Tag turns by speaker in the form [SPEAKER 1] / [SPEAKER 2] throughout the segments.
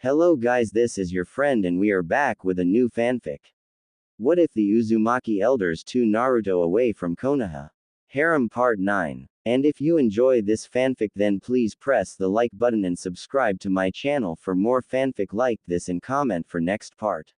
[SPEAKER 1] Hello guys, this is your friend and we are back with a new fanfic. What if the Uzumaki elders to Naruto away from Konoha? Harem Part 9. And if you enjoy this fanfic then please press the like button and subscribe to my channel for more fanfic like this and comment for next part.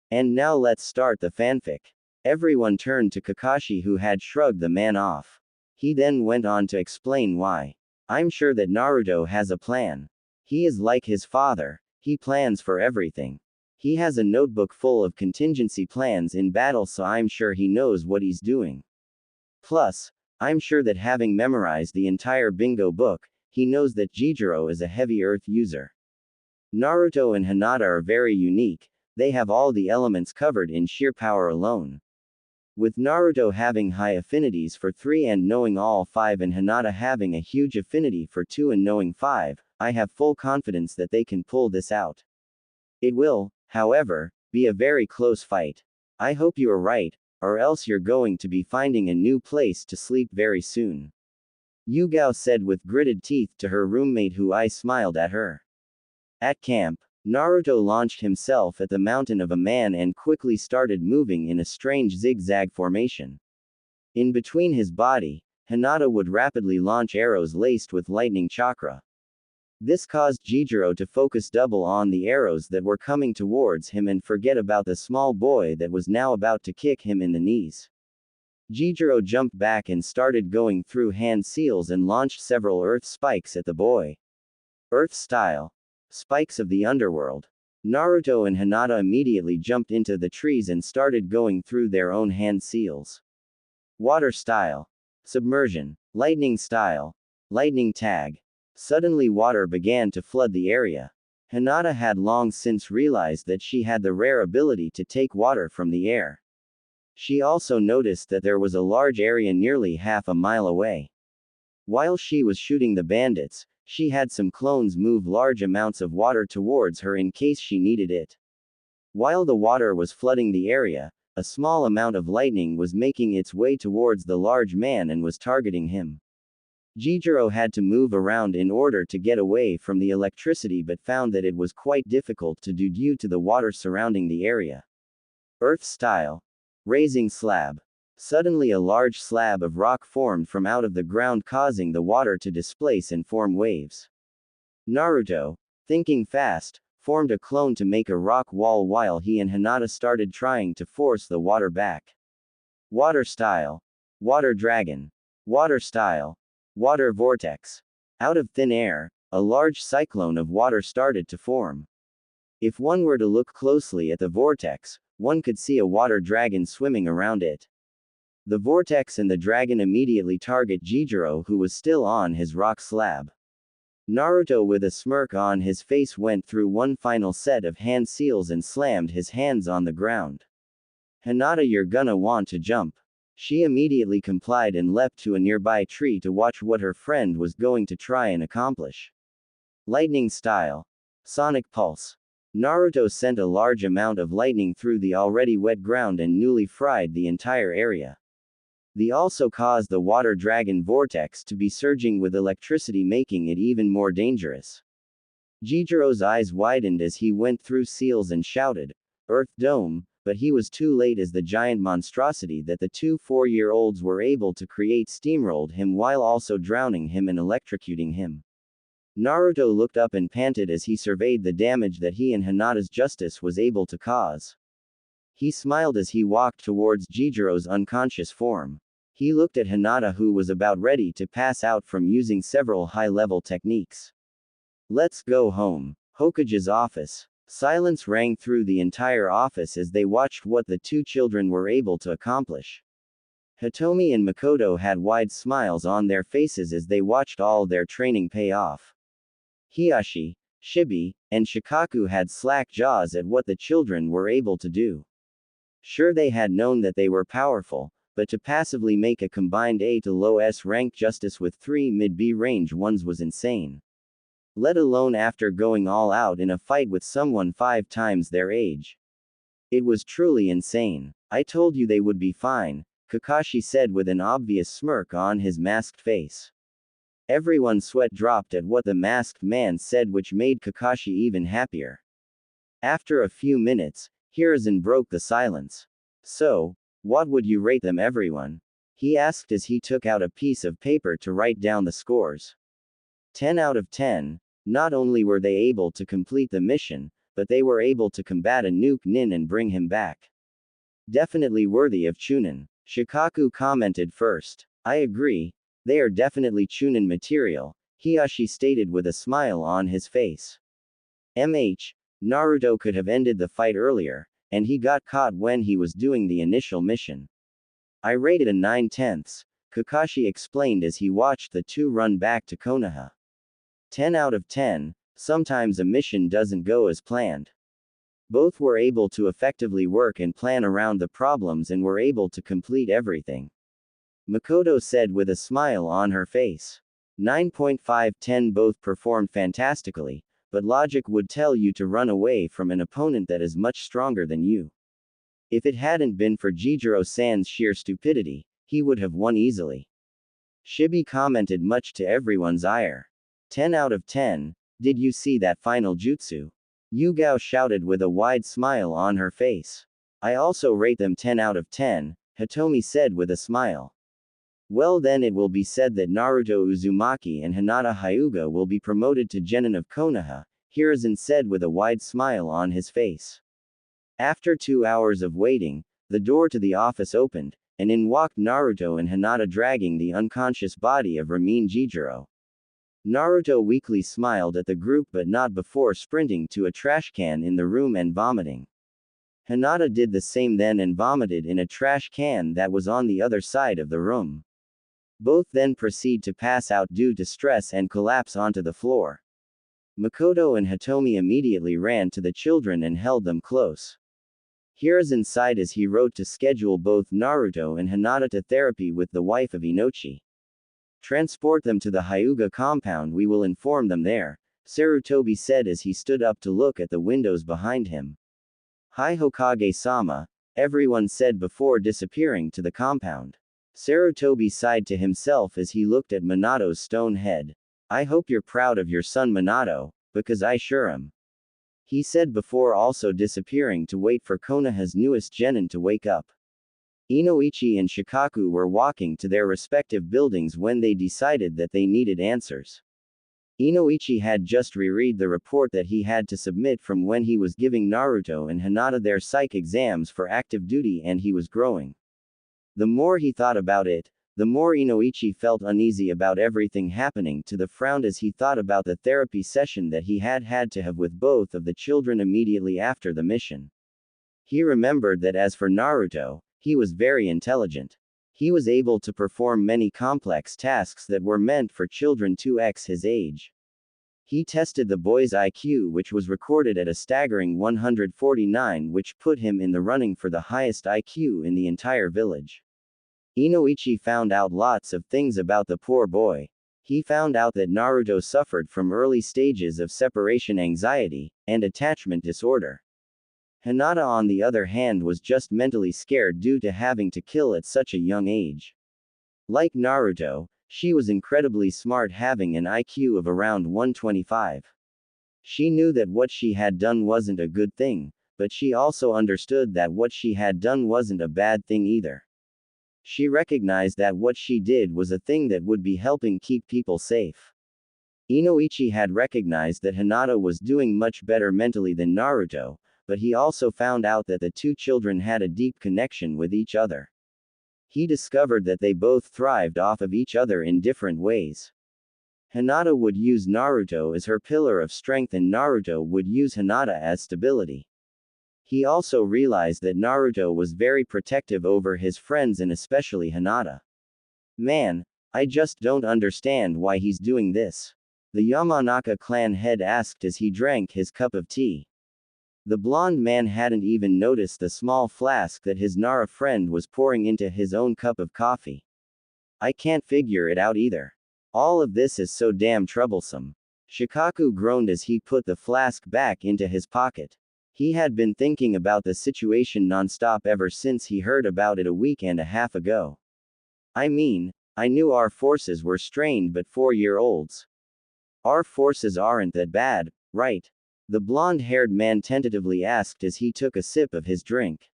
[SPEAKER 1] And now let's start the fanfic. Everyone turned to Kakashi who had shrugged the man off. He then went on to explain why. I'm sure that Naruto has a plan. He is like his father. He plans for everything. He has a notebook full of contingency plans in battle, so I'm sure he knows what he's doing. Plus, I'm sure that having memorized the entire bingo book, he knows that Jijiro is a heavy earth user. Naruto and Hinata are very unique, they have all the elements covered in sheer power alone. With Naruto having high affinities for 3 and knowing all 5 and Hinata having a huge affinity for 2 and knowing 5, I have full confidence that they can pull this out. It will, however, be a very close fight. I hope you are right, or else you're going to be finding a new place to sleep very soon. Yugao said with gritted teeth to her roommate who I smiled at her. At camp, Naruto launched himself at the mountain of a man and quickly started moving in a strange zigzag formation. In between his body, Hinata would rapidly launch arrows laced with lightning chakra. This caused Jijiro to focus double on the arrows that were coming towards him and forget about the small boy that was now about to kick him in the knees. Jijiro jumped back and started going through hand seals and launched several earth spikes at the boy. Earth style. Spikes of the underworld. Naruto and Hinata immediately jumped into the trees and started going through their own hand seals. Water style. Submersion. Lightning style. Lightning tag. Suddenly water began to flood the area. Hinata had long since realized that she had the rare ability to take water from the air. She also noticed that there was a large area nearly half a mile away. While she was shooting the bandits, she had some clones move large amounts of water towards her in case she needed it. While the water was flooding the area, a small amount of lightning was making its way towards the large man and was targeting him. Jijiro had to move around in order to get away from the electricity but found that it was quite difficult to do due to the water surrounding the area. Earth style. Raising slab. Suddenly a large slab of rock formed from out of the ground causing the water to displace and form waves. Naruto, thinking fast, formed a clone to make a rock wall while he and Hinata started trying to force the water back. Water style. Water dragon. Water style. Water vortex. Out of thin air, a large cyclone of water started to form. If one were to look closely at the vortex, one could see a water dragon swimming around it. The vortex and the dragon immediately target Jijiro who was still on his rock slab. Naruto with a smirk on his face went through one final set of hand seals and slammed his hands on the ground. Hinata, you're gonna want to jump. She immediately complied and leapt to a nearby tree to watch what her friend was going to try and accomplish. Lightning style. Sonic pulse. Naruto sent a large amount of lightning through the already wet ground and newly fried the entire area. They also caused the water dragon vortex to be surging with electricity, making it even more dangerous. Jijiro's eyes widened as he went through seals and shouted, "Earth Dome," but he was too late as the giant monstrosity that the two 4-year-olds were able to create steamrolled him while also drowning him and electrocuting him. Naruto looked up and panted as he surveyed the damage that he and Hinata's justice was able to cause. He smiled as he walked towards Jijiro's unconscious form. He looked at Hinata who was about ready to pass out from using several high-level techniques. Let's go home. Hokage's office. Silence rang through the entire office as they watched what the two children were able to accomplish. Hitomi and Makoto had wide smiles on their faces as they watched all their training pay off. Hiyashi, Shibi, and Shikaku had slack jaws at what the children were able to do. Sure, they had known that they were powerful, but to passively make a combined A to low S rank justice with 3 mid-B range ones was insane. Let alone after going all out in a fight with someone 5 times their age. It was truly insane. I told you they would be fine, Kakashi said with an obvious smirk on his masked face. Everyone's sweat dropped at what the masked man said, which made Kakashi even happier. After a few minutes, Hiruzen broke the silence. So, what would you rate them, everyone? He asked as he took out a piece of paper to write down the scores. 10 out of 10. Not only were they able to complete the mission, but they were able to combat a nuke nin and bring him back. Definitely worthy of Chunin. Shikaku commented first. I agree. They are definitely Chunin material, Hiyashi stated with a smile on his face. Naruto could have ended the fight earlier, and he got caught when he was doing the initial mission. I rated a 9/10, Kakashi explained as he watched the two run back to Konoha. 10 out of 10, sometimes a mission doesn't go as planned. Both were able to effectively work and plan around the problems and were able to complete everything. Makoto said with a smile on her face. 9.5/10 both performed fantastically, but logic would tell you to run away from an opponent that is much stronger than you. If it hadn't been for Jijiro-san's sheer stupidity, he would have won easily. Shibi commented much to everyone's ire. 10 out of 10, did you see that final jutsu? Yugao shouted with a wide smile on her face. I also rate them 10 out of 10, Hitomi said with a smile. Well, then it will be said that Naruto Uzumaki and Hinata Hyuga will be promoted to Genin of Konoha, Hiruzen said with a wide smile on his face. After 2 hours of waiting, the door to the office opened, and in walked Naruto and Hinata dragging the unconscious body of Ramin Jijiro. Naruto weakly smiled at the group but not before sprinting to a trash can in the room and vomiting. Hinata did the same then and vomited in a trash can that was on the other side of the room. Both then proceed to pass out due to stress and collapse onto the floor. Makoto and Hitomi immediately ran to the children and held them close. Hiruzen sighed as he wrote to schedule both Naruto and Hinata to therapy with the wife of Inochi. Transport them to the Hyuga compound, we will inform them there, Sarutobi said as he stood up to look at the windows behind him. Hi Hokage-sama, everyone said before disappearing to the compound. Sarutobi sighed to himself as he looked at Minato's stone head. I hope you're proud of your son Minato, because I sure am. He said before also disappearing to wait for Konoha's newest genin to wake up. Inoichi and Shikaku were walking to their respective buildings when they decided that they needed answers. Inoichi had just reread the report that he had to submit from when he was giving Naruto and Hinata their psych exams for active duty, and he was growing. The more he thought about it, the more Inoichi felt uneasy about everything happening to the frown as he thought about the therapy session that he had to have with both of the children immediately after the mission. He remembered that as for Naruto, he was very intelligent. He was able to perform many complex tasks that were meant for children 2x his age. He tested the boy's IQ, which was recorded at a staggering 149, which put him in the running for the highest IQ in the entire village. Inoichi found out lots of things about the poor boy. He found out that Naruto suffered from early stages of separation anxiety and attachment disorder. Hinata, on the other hand, was just mentally scared due to having to kill at such a young age. Like Naruto, she was incredibly smart, having an IQ of around 125. She knew that what she had done wasn't a good thing, but she also understood that what she had done wasn't a bad thing either. She recognized that what she did was a thing that would be helping keep people safe. Inoichi had recognized that Hinata was doing much better mentally than Naruto, but he also found out that the two children had a deep connection with each other. He discovered that they both thrived off of each other in different ways. Hinata would use Naruto as her pillar of strength and Naruto would use Hinata as stability. He also realized that Naruto was very protective over his friends and especially Hinata. Man, I just don't understand why he's doing this. The Yamanaka clan head asked as he drank his cup of tea. The blonde man hadn't even noticed the small flask that his Nara friend was pouring into his own cup of coffee. I can't figure it out either. All of this is so damn troublesome. Shikaku groaned as he put the flask back into his pocket. He had been thinking about the situation nonstop ever since he heard about it a week and a half ago. I mean, I knew our forces were strained but 4-year-olds. Our forces aren't that bad, right? The blonde-haired man tentatively asked as he took a sip of his drink.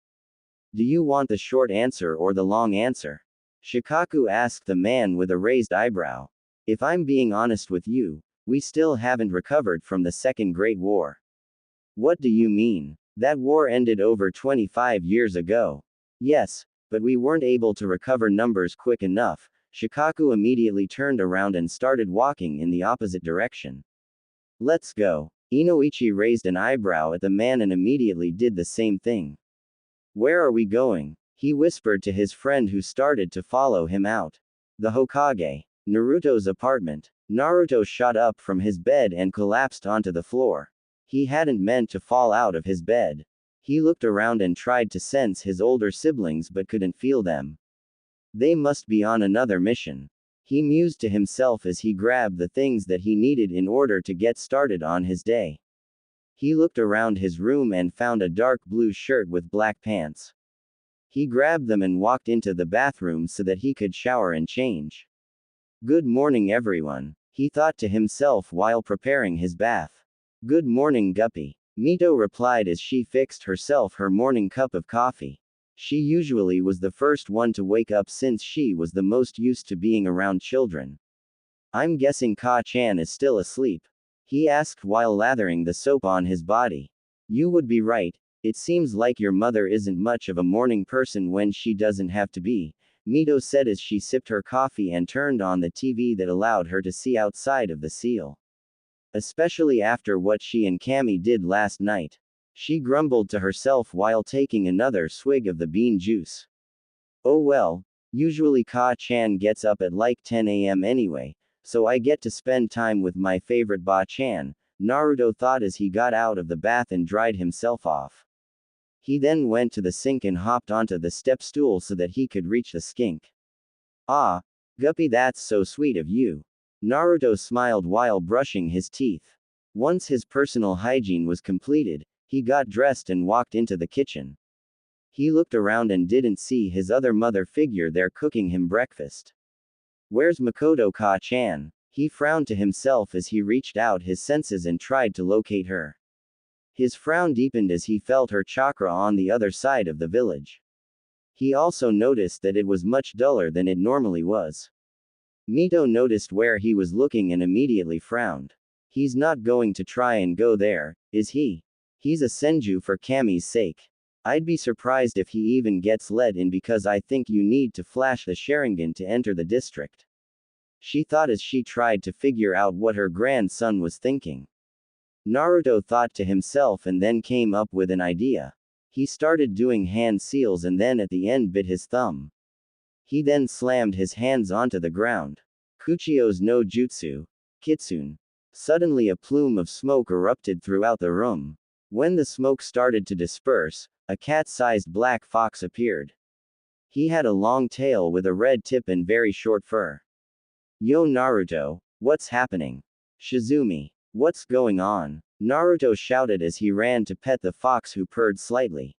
[SPEAKER 1] Do you want the short answer or the long answer? Shikaku asked the man with a raised eyebrow. If I'm being honest with you, we still haven't recovered from the Second Great War. What do you mean? That war ended over 25 years ago. Yes, but we weren't able to recover numbers quick enough. Shikaku immediately turned around and started walking in the opposite direction. Let's go. Inoichi raised an eyebrow at the man and immediately did the same thing. Where are we going? He whispered to his friend who started to follow him out. The Hokage. Naruto's apartment. Naruto shot up from his bed and collapsed onto the floor. He hadn't meant to fall out of his bed. He looked around and tried to sense his older siblings but couldn't feel them. They must be on another mission. He mused to himself as he grabbed the things that he needed in order to get started on his day. He looked around his room and found a dark blue shirt with black pants. He grabbed them and walked into the bathroom so that he could shower and change. Good morning everyone, he thought to himself while preparing his bath. Good morning Guppy. Mito replied as she fixed herself her morning cup of coffee. She usually was the first one to wake up since she was the most used to being around children. I'm guessing Ka-chan is still asleep, he asked while lathering the soap on his body. You would be right, it seems like your mother isn't much of a morning person when she doesn't have to be, Mito said as she sipped her coffee and turned on the TV that allowed her to see outside of the seal. Especially after what she and Cammy did last night. She grumbled to herself while taking another swig of the bean juice. Oh well, usually Ka-chan gets up at like 10 a.m. anyway, so I get to spend time with my favorite Ba-chan, Naruto thought as he got out of the bath and dried himself off. He then went to the sink and hopped onto the step stool so that he could reach the skink. Ah, Guppy, that's so sweet of you. Naruto smiled while brushing his teeth. Once his personal hygiene was completed, he got dressed and walked into the kitchen. He looked around and didn't see his other mother figure there cooking him breakfast. Where's Makoto Ka-chan? He frowned to himself as he reached out his senses and tried to locate her. His frown deepened as he felt her chakra on the other side of the village. He also noticed that it was much duller than it normally was. Mito noticed where he was looking and immediately frowned. He's not going to try and go there, is he? He's a senju for Kami's sake. I'd be surprised if he even gets let in because I think you need to flash the Sharingan to enter the district. She thought as she tried to figure out what her grandson was thinking. Naruto thought to himself and then came up with an idea. He started doing hand seals and then at the end bit his thumb. He then slammed his hands onto the ground. Kuchio's no jutsu. Kitsune. Suddenly a plume of smoke erupted throughout the room. When the smoke started to disperse, a cat-sized black fox appeared. He had a long tail with a red tip and very short fur. Yo Naruto, what's happening? Shizumi, what's going on? Naruto shouted as he ran to pet the fox who purred slightly.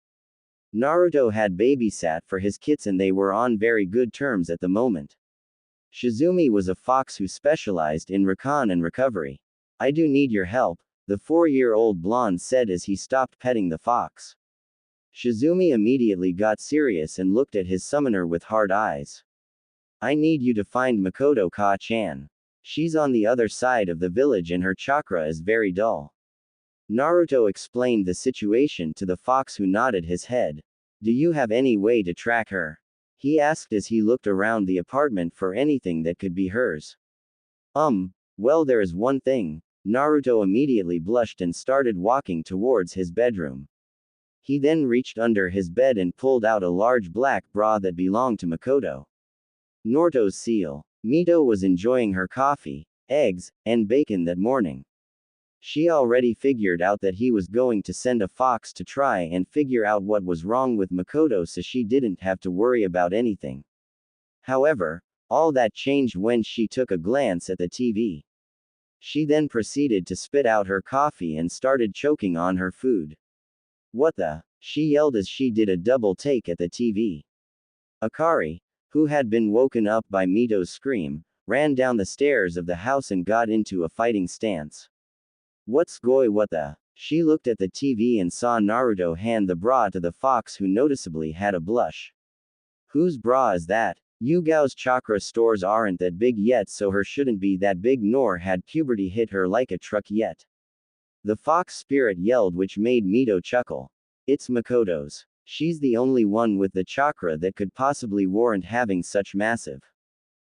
[SPEAKER 1] Naruto had babysat for his kits and they were on very good terms at the moment. Shizumi was a fox who specialized in recon and recovery. I do need your help, the 4-year-old blonde said as he stopped petting the fox. Shizumi immediately got serious and looked at his summoner with hard eyes. I need you to find Makoto Ka-chan. She's on the other side of the village and her chakra is very dull. Naruto explained the situation to the fox who nodded his head. Do you have any way to track her? He asked as he looked around the apartment for anything that could be hers. Well, there is one thing. Naruto immediately blushed and started walking towards his bedroom. He then reached under his bed and pulled out a large black bra that belonged to Makoto. Naruto's seal. Mito was enjoying her coffee, eggs, and bacon that morning. She already figured out that he was going to send a fox to try and figure out what was wrong with Makoto so she didn't have to worry about anything. However, all that changed when she took a glance at the TV. She then proceeded to spit out her coffee and started choking on her food. What the? She yelled as she did a double take at the TV. Akari. who had been woken up by Mito's scream, ran down the stairs of the house and got into a fighting stance. What's goi what the? She looked at the TV and saw Naruto hand the bra to the fox, who noticeably had a blush. Whose bra is that? Yugao's chakra stores aren't that big yet, so her shouldn't be that big, nor had puberty hit her like a truck yet. The fox spirit yelled, which made Mito chuckle. It's Makoto's. She's the only one with the chakra that could possibly warrant having such massive.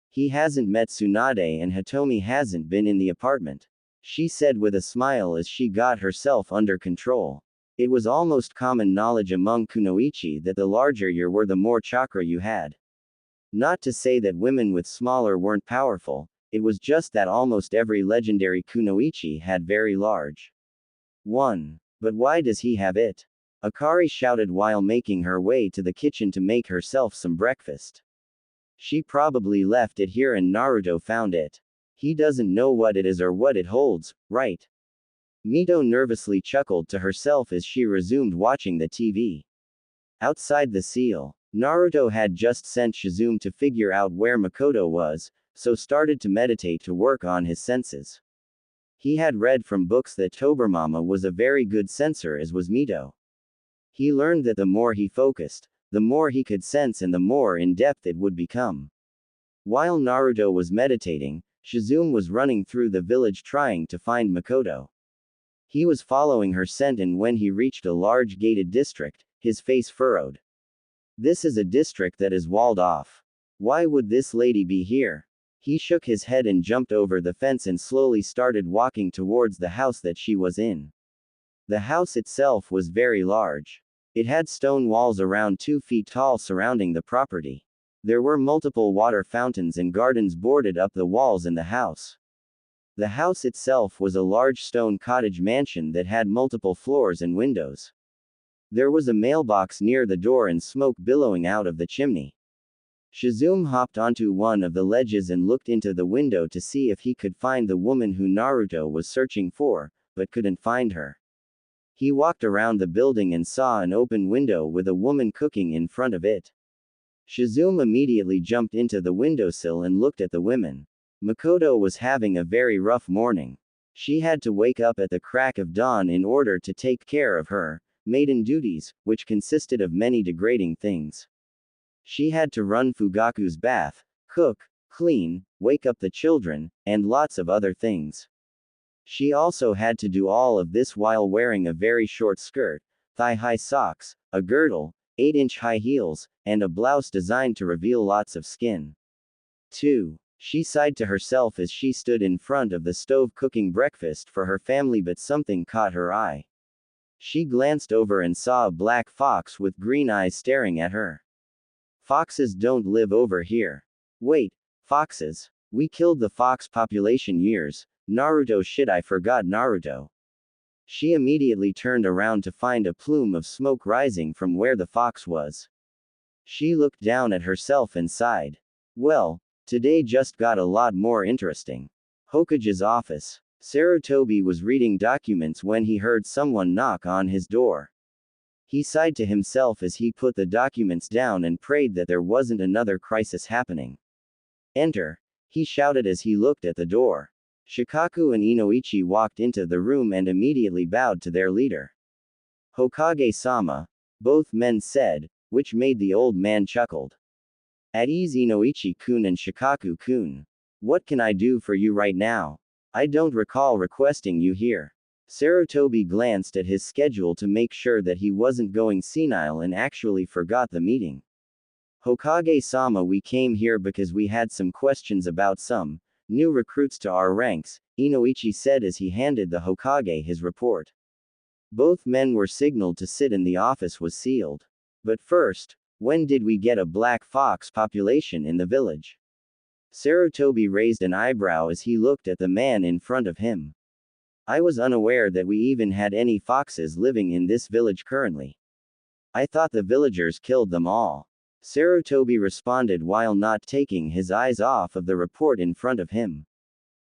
[SPEAKER 1] He hasn't met Tsunade and Hitomi hasn't been in the apartment, she said with a smile as she got herself under control. It was almost common knowledge among kunoichi that the larger you were, the more chakra you had. Not to say that women with smaller weren't powerful, it was just that almost every legendary kunoichi had very large one. But why does he have it? Akari shouted while making her way to the kitchen to make herself some breakfast. She probably left it here and Naruto found it. He doesn't know what it is or what it holds, right? Mito nervously chuckled to herself as she resumed watching the TV. Outside the seal, Naruto had just sent Shizune to figure out where Makoto was, so started to meditate to work on his senses. He had read from books that Tobermama was a very good sensor, as was Mito. He learned that the more he focused, the more he could sense and the more in-depth it would become. While Naruto was meditating, Shizune was running through the village trying to find Makoto. He was following her scent, and when he reached a large gated district, his face furrowed. This is a district that is walled off. Why would this lady be here? He shook his head and jumped over the fence and slowly started walking towards the house that she was in. The house itself was very large. It had stone walls around 2 feet tall surrounding the property. There were multiple water fountains and gardens boarded up the walls in the house. The house itself was a large stone cottage mansion that had multiple floors and windows. There was a mailbox near the door and smoke billowing out of the chimney. Shizune hopped onto one of the ledges and looked into the window to see if he could find the woman who Naruto was searching for, but couldn't find her. He walked around the building and saw an open window with a woman cooking in front of it. Shizune immediately jumped into the windowsill and looked at the women. Makoto was having a very rough morning. She had to wake up at the crack of dawn in order to take care of her maiden duties, which consisted of many degrading things. She had to run Fugaku's bath, cook, clean, wake up the children, and lots of other things. She also had to do all of this while wearing a very short skirt, thigh-high socks, a girdle, 8-inch high heels, and a blouse designed to reveal lots of skin. 2. She sighed to herself as she stood in front of the stove cooking breakfast for her family, but something caught her eye. She glanced over and saw a black fox with green eyes staring at her. Foxes don't live over here. Wait, foxes? We killed the fox population years. Naruto, shit, I forgot Naruto. She immediately turned around to find a plume of smoke rising from where the fox was. She looked down at herself and sighed. Well, today just got a lot more interesting. Hokage's office. Sarutobi was reading documents when he heard someone knock on his door. He sighed to himself as he put the documents down and prayed that there wasn't another crisis happening. Enter, he shouted as he looked at the door. Shikaku and Inoichi walked into the room and immediately bowed to their leader. Hokage-sama, both men said, which made the old man chuckled. At ease, Inoichi-kun and Shikaku-kun. What can I do for you right now? I don't recall requesting you here. Sarutobi glanced at his schedule to make sure that he wasn't going senile and actually forgot the meeting. Hokage-sama, we came here because we had some questions about some new recruits to our ranks, Inoichi said as he handed the Hokage his report. Both men were signaled to sit and the office was sealed. But first, when did we get a black fox population in the village? Sarutobi raised an eyebrow as he looked at the man in front of him. I was unaware that we even had any foxes living in this village currently. I thought the villagers killed them all. Sarutobi responded while not taking his eyes off of the report in front of him.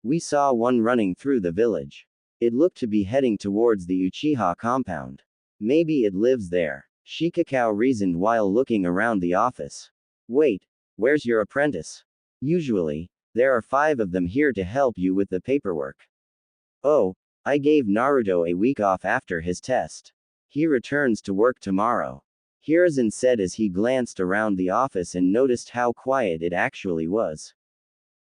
[SPEAKER 1] We saw one running through the village. It looked to be heading towards the Uchiha compound. Maybe it lives there, Shikakao reasoned while looking around the office. Wait, Where's your apprentice? Usually, there are 5 of them here to help you with the paperwork. Oh, I gave Naruto a week off after his test. He returns to work tomorrow. Hiruzen said as he glanced around the office and noticed how quiet it actually was.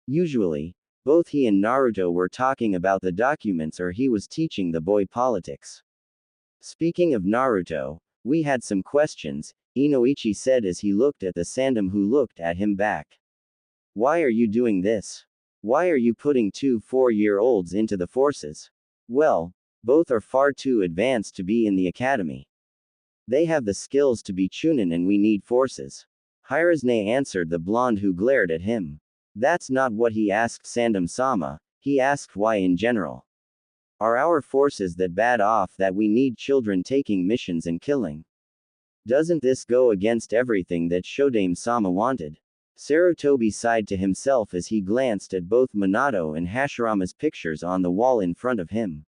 [SPEAKER 1] Usually, both he and Naruto were talking about the documents or he was teaching the boy politics. Speaking of Naruto, we had some questions, Inoichi said as he looked at the Sandom who looked at him back. Why are you doing this? Why are you putting 2 4-year-olds into the forces? Well, both are far too advanced to be in the academy. They have the skills to be Chunin and we need forces. Hirozune answered the blonde who glared at him. That's not what he asked Sandom-sama, he asked why in general. Are our forces that bad off that we need children taking missions and killing? Doesn't this go against everything that Shodame-sama wanted? Sarutobi sighed to himself as he glanced at both Minato and Hashirama's pictures on the wall in front of him.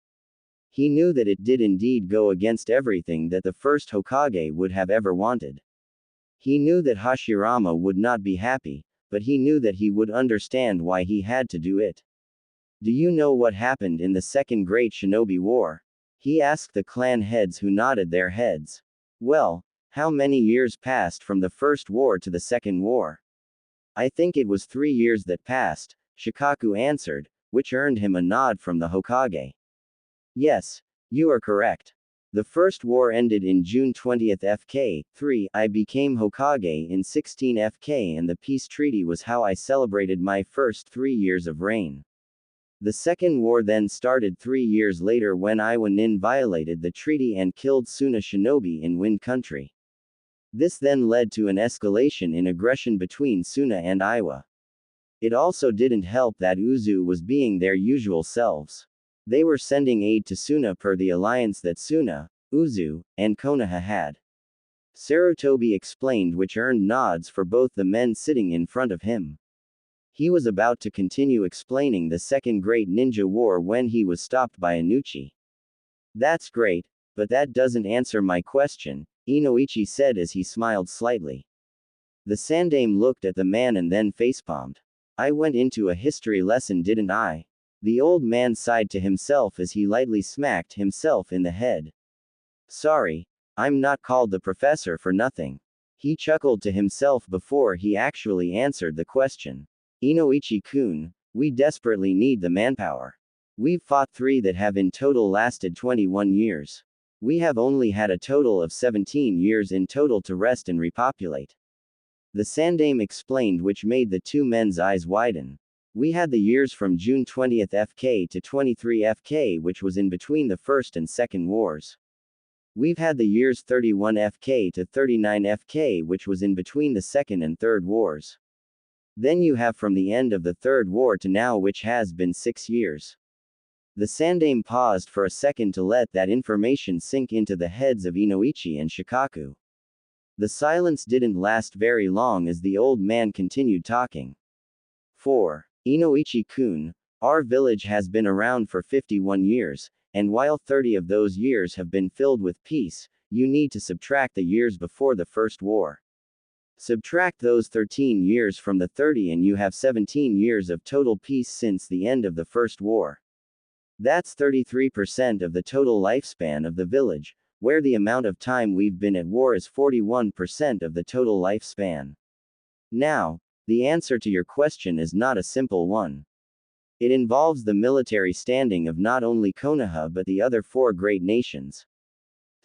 [SPEAKER 1] He knew that it did indeed go against everything that the first Hokage would have ever wanted. He knew that Hashirama would not be happy, but he knew that he would understand why he had to do it. Do you know what happened in the Second Great Shinobi War? He asked the clan heads who nodded their heads. Well, how many years passed from the First War to the Second War? I think it was 3 years that passed, Shikaku answered, which earned him a nod from the Hokage. Yes, you are correct. The First War ended in June 20 FK. 3. I became Hokage in 16 FK and the peace treaty was how I celebrated my first 3 years of reign. The Second War then started 3 years later when Iwa Nin violated the treaty and killed Suna Shinobi in Wind Country. This then led to an escalation in aggression between Suna and Iwa. It also didn't help that Uzu was being their usual selves. They were sending aid to Suna per the alliance that Suna, Uzu, and Konoha had. Sarutobi explained, which earned nods for both the men sitting in front of him. He was about to continue explaining the Second Great Ninja War when he was stopped by Inuchi. That's great, but that doesn't answer my question, Inoichi said as he smiled slightly. The Sandame looked at the man and then facepalmed. I went into a history lesson, didn't I? The old man sighed to himself as he lightly smacked himself in the head. Sorry, I'm not called the professor for nothing. He chuckled to himself before he actually answered the question. Inoichi-kun, we desperately need the manpower. We've fought 3 that have in total lasted 21 years. We have only had a total of 17 years in total to rest and repopulate. The Sandame explained, which made the 2 men's eyes widen. We had the years from June 20 FK to 23 FK, which was in between the First and Second Wars. We've had the years 31 FK to 39 FK, which was in between the Second and Third Wars. Then you have from the end of the Third War to now, which has been 6 years. The Sandame paused for a second to let that information sink into the heads of Inoichi and Shikaku. The silence didn't last very long as the old man continued talking. 4. Inoichi-kun, our village has been around for 51 years, and while 30 of those years have been filled with peace, you need to subtract the years before the First War. Subtract those 13 years from the 30 and you have 17 years of total peace since the end of the First War. That's 33% of the total lifespan of the village, where the amount of time we've been at war is 41% of the total lifespan. Now, the answer to your question is not a simple one. It involves the military standing of not only Konoha but the other 4 great nations.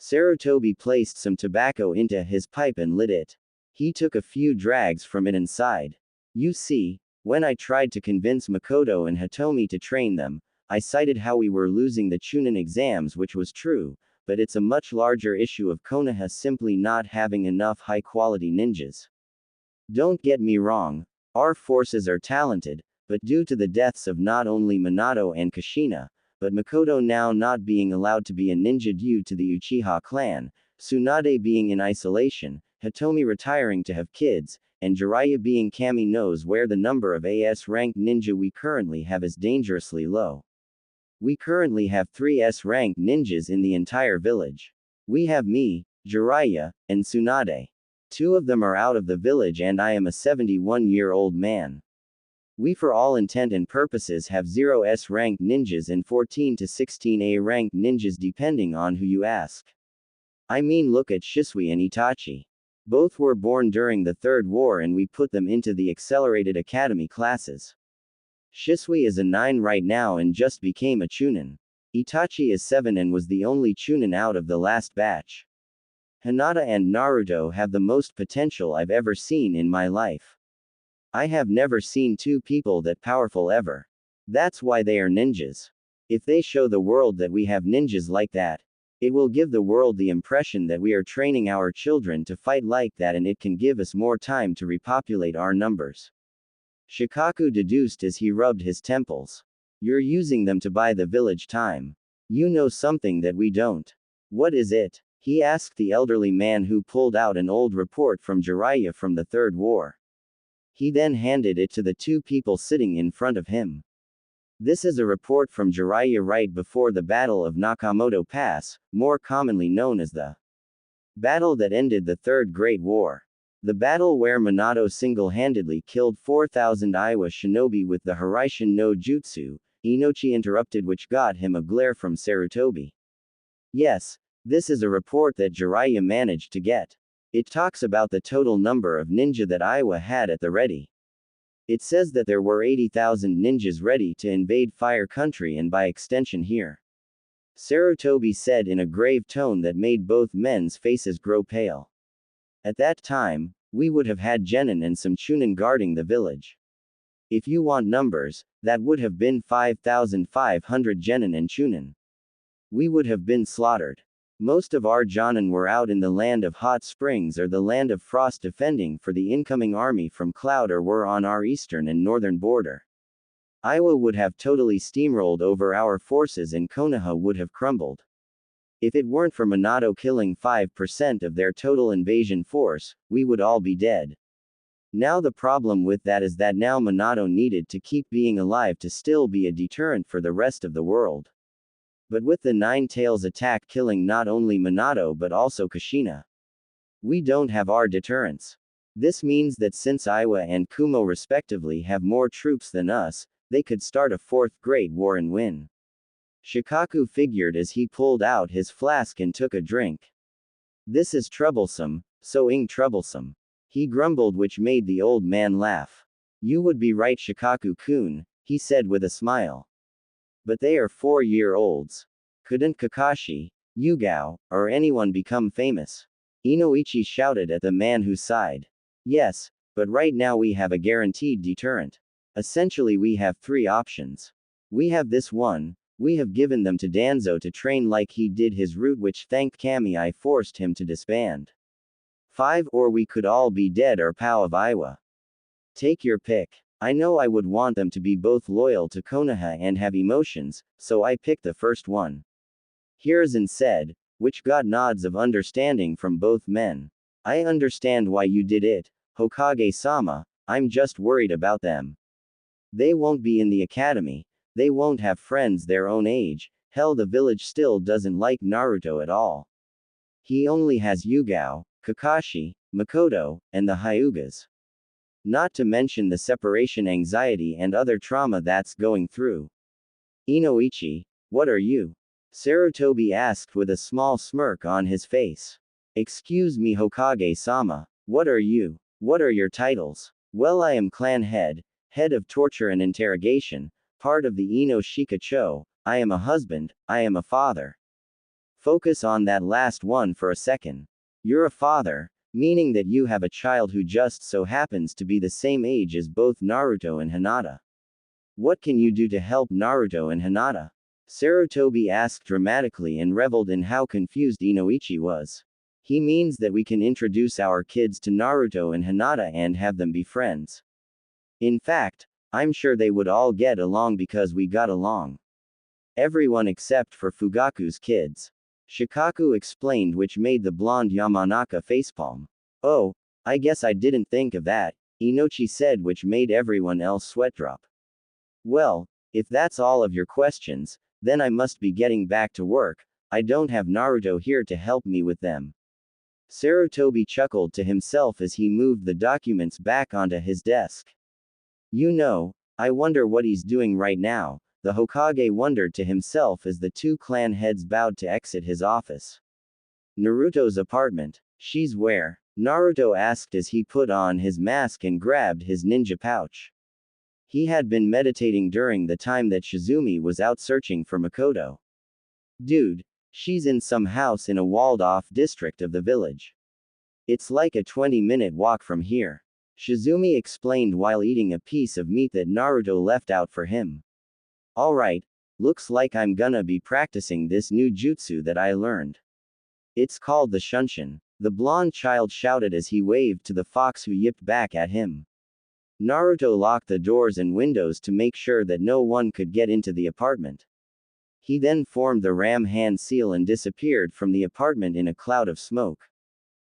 [SPEAKER 1] Sarutobi placed some tobacco into his pipe and lit it. He took a few drags from it and sighed. You see, when I tried to convince Makoto and Hitomi to train them, I cited how we were losing the Chunin exams, which was true, but it's a much larger issue of Konoha simply not having enough high-quality ninjas. Don't get me wrong, our forces are talented, but due to the deaths of not only Minato and Kushina, but Makoto now not being allowed to be a ninja due to the Uchiha clan, Tsunade being in isolation, Hitomi retiring to have kids, and Jiraiya being Kami knows where the number of AS-ranked ninja we currently have is dangerously low. We currently have 3 S-ranked ninjas in the entire village. We have me, Jiraiya, and Tsunade. 2 of them are out of the village and I am a 71-year-old man. We for all intent and purposes have 0S ranked ninjas and 14 to 16A ranked ninjas depending on who you ask. I mean, look at Shisui and Itachi. Both were born during the Third War and we put them into the accelerated academy classes. Shisui is a 9 right now and just became a Chunin. Itachi is 7 and was the only Chunin out of the last batch. Hinata and Naruto have the most potential I've ever seen in my life. I have never seen 2 people that powerful ever. That's why they are ninjas. If they show the world that we have ninjas like that, it will give the world the impression that we are training our children to fight like that and it can give us more time to repopulate our numbers. Shikaku deduced as he rubbed his temples. You're using them to buy the village time. You know something that we don't. What is it? He asked the elderly man who pulled out an old report from Jiraiya from the Third War. He then handed it to the 2 people sitting in front of him. This is a report from Jiraiya right before the Battle of Nakamoto Pass, more commonly known as the battle that ended the Third Great War. The battle where Minato single-handedly killed 4,000 Iowa shinobi with the Hiraishin no Jutsu, Inochi interrupted, which got him a glare from Sarutobi. Yes, this is a report that Jiraiya managed to get. It talks about the total number of ninja that Iowa had at the ready. It says that there were 80,000 ninjas ready to invade Fire Country and by extension here. Sarutobi said in a grave tone that made both men's faces grow pale. At that time, we would have had Genin and some Chunin guarding the village. If you want numbers, that would have been 5,500 Genin and Chunin. We would have been slaughtered. Most of our Jonin were out in the land of hot springs or the land of frost defending for the incoming army from Cloud or were on our eastern and northern border. Iowa would have totally steamrolled over our forces and Konoha would have crumbled. If it weren't for Minato killing 5% of their total invasion force, we would all be dead. Now the problem with that is that now Minato needed to keep being alive to still be a deterrent for the rest of the world. But with the Nine Tails attack killing not only Minato but also Kushina, we don't have our deterrents. This means that since Iowa and Kumo respectively have more troops than us, they could start a 4th Great War and win. Shikaku figured as he pulled out his flask and took a drink. This is troublesome, so troublesome. He grumbled, which made the old man laugh. You would be right, Shikaku-kun, he said with a smile. But they are 4-year-olds. Couldn't Kakashi, Yugao, or anyone become famous? Inoichi shouted at the man who sighed. Yes, but right now we have a guaranteed deterrent. Essentially we have 3 options. We have this one, we have given them to Danzo to train like he did his route, which thanked Kami I forced him to disband. 5, or we could all be dead or POW of Iowa. Take your pick. I know I would want them to be both loyal to Konoha and have emotions, so I picked the first one. Hiruzen said, which got nods of understanding from both men. I understand why you did it, Hokage-sama, I'm just worried about them. They won't be in the academy, they won't have friends their own age, hell the village still doesn't like Naruto at all. He only has Yugao, Kakashi, Makoto, and the Hyugas. Not to mention the separation anxiety and other trauma that's going through. Inoichi, what are you? Sarutobi asked with a small smirk on his face. Excuse me, Hokage-sama, what are you? What are your titles? Well, I am clan head, head of torture and interrogation, part of the Ino Shikacho, I am a husband, I am a father. Focus on that last one for a second. You're a father, meaning that you have a child who just so happens to be the same age as both Naruto and Hinata. What can you do to help Naruto and Hinata? Sarutobi asked dramatically and reveled in how confused Inoichi was. He means that we can introduce our kids to Naruto and Hinata and have them be friends. In fact, I'm sure they would all get along because we got along. Everyone except for Fugaku's kids. Shikaku explained, which made the blonde Yamanaka facepalm. Oh, I guess I didn't think of that, Inochi said, which made everyone else sweat drop. Well, if that's all of your questions, then I must be getting back to work, I don't have Naruto here to help me with them. Sarutobi chuckled to himself as he moved the documents back onto his desk. You know, I wonder what he's doing right now, the Hokage wondered to himself as the two clan heads bowed to exit his office. Naruto's apartment. She's where? Naruto asked as he put on his mask and grabbed his ninja pouch. He had been meditating during the time that Shizumi was out searching for Makoto. Dude, she's in some house in a walled-off district of the village. It's like a 20-minute walk from here. Shizumi explained while eating a piece of meat that Naruto left out for him. Alright, looks like I'm gonna be practicing this new jutsu that I learned. It's called the Shunshin, the blonde child shouted as he waved to the fox who yipped back at him. Naruto locked the doors and windows to make sure that no one could get into the apartment. He then formed the ram hand seal and disappeared from the apartment in a cloud of smoke.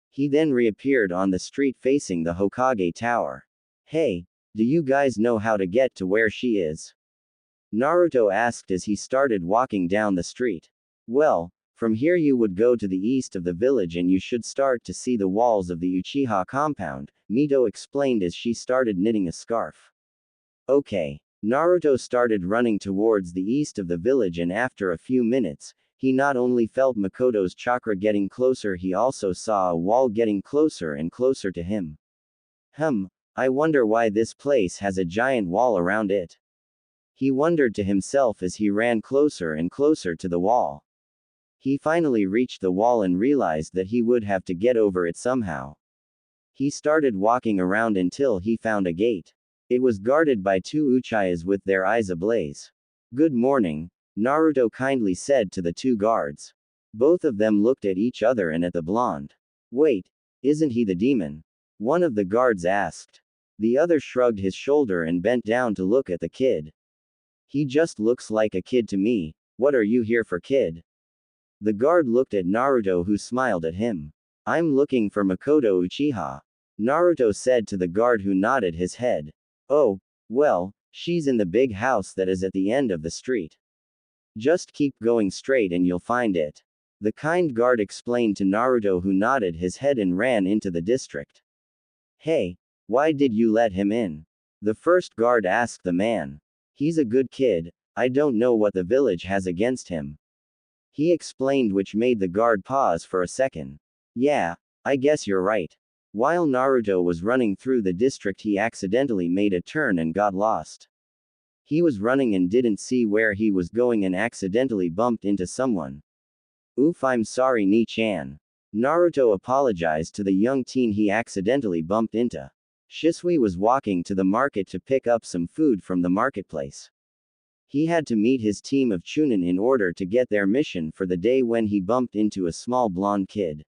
[SPEAKER 1] He then reappeared on the street facing the Hokage Tower. Hey, do you guys know how to get to where she is? Naruto asked as he started walking down the street. Well, from here you would go to the east of the village and you should start to see the walls of the Uchiha compound, Mito explained as she started knitting a scarf. Okay. Naruto started running towards the east of the village and after a few minutes, he not only felt Makoto's chakra getting closer, he also saw a wall getting closer and closer to him. I wonder why this place has a giant wall around it. He wondered to himself as he ran closer and closer to the wall. He finally reached the wall and realized that he would have to get over it somehow. He started walking around until he found a gate. It was guarded by two Uchihas with their eyes ablaze. Good morning, Naruto kindly said to the two guards. Both of them looked at each other and at the blonde. Wait, isn't he the demon? One of the guards asked. The other shrugged his shoulder and bent down to look at the kid. He just looks like a kid to me, what are you here for, kid? The guard looked at Naruto who smiled at him. I'm looking for Makoto Uchiha. Naruto said to the guard who nodded his head. Oh, well, she's in the big house that is at the end of the street. Just keep going straight and you'll find it. The kind guard explained to Naruto who nodded his head and ran into the district. Hey, why did you let him in? The first guard asked the man. He's a good kid, I don't know what the village has against him. He explained, which made the guard pause for a second. Yeah, I guess you're right. While Naruto was running through the district, he accidentally made a turn and got lost. He was running and didn't see where he was going and accidentally bumped into someone. Oof, I'm sorry, Ni-chan. Naruto apologized to the young teen he accidentally bumped into. Shisui was walking to the market to pick up some food from the marketplace. He had to meet his team of Chunin in order to get their mission for the day when he bumped into a small blonde kid.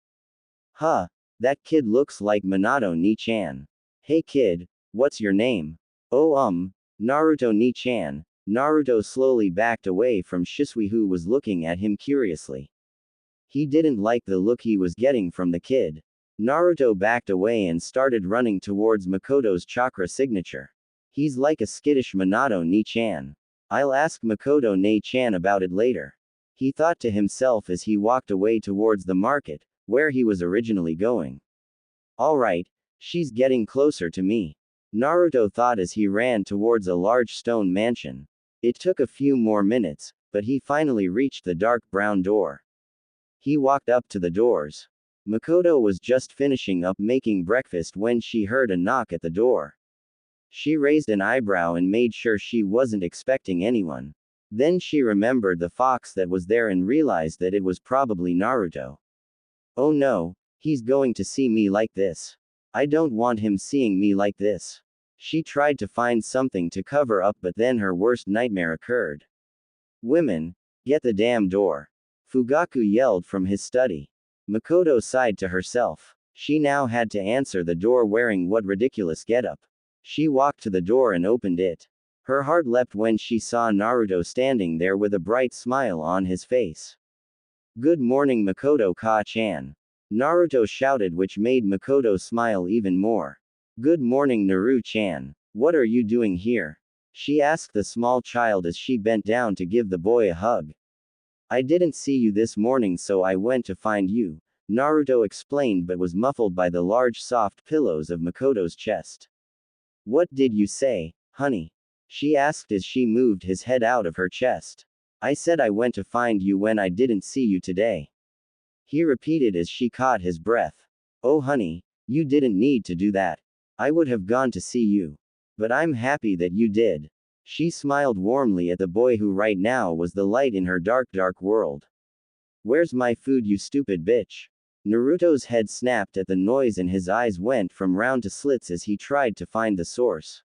[SPEAKER 1] Huh. That kid looks like Minato Ni-chan. Hey kid, what's your name? Oh Naruto Ni-chan. Naruto slowly backed away from Shisui who was looking at him curiously. He didn't like the look he was getting from the kid. Naruto backed away and started running towards Makoto's chakra signature. He's like a skittish Minato Ni-chan. I'll ask Makoto Ni-chan about it later. He thought to himself as he walked away towards the market, where he was originally going. Alright, she's getting closer to me. Naruto thought as he ran towards a large stone mansion. It took a few more minutes, but he finally reached the dark brown door. He walked up to the doors. Makoto was just finishing up making breakfast when she heard a knock at the door. She raised an eyebrow and made sure she wasn't expecting anyone. Then she remembered the fox that was there and realized that it was probably Naruto. Oh no, he's going to see me like this. I don't want him seeing me like this. She tried to find something to cover up, but then her worst nightmare occurred. Women, get the damn door. Fugaku yelled from his study. Makoto sighed to herself. She now had to answer the door wearing what ridiculous getup. She walked to the door and opened it. Her heart leapt when she saw Naruto standing there with a bright smile on his face. Good morning, Makoto Ka-chan. Naruto shouted, which made Makoto smile even more. Good morning, Naru-chan. What are you doing here? She asked the small child as she bent down to give the boy a hug. I didn't see you this morning, so I went to find you. Naruto explained but was muffled by the large soft pillows of Makoto's chest. What did you say, honey? She asked as she moved his head out of her chest. I said I went to find you when I didn't see you today. He repeated as she caught his breath. Oh honey, you didn't need to do that. I would have gone to see you. But I'm happy that you did. She smiled warmly at the boy who right now was the light in her dark world. Where's my food, you stupid bitch? Naruto's head snapped at the noise and his eyes went from round to slits as he tried to find the source.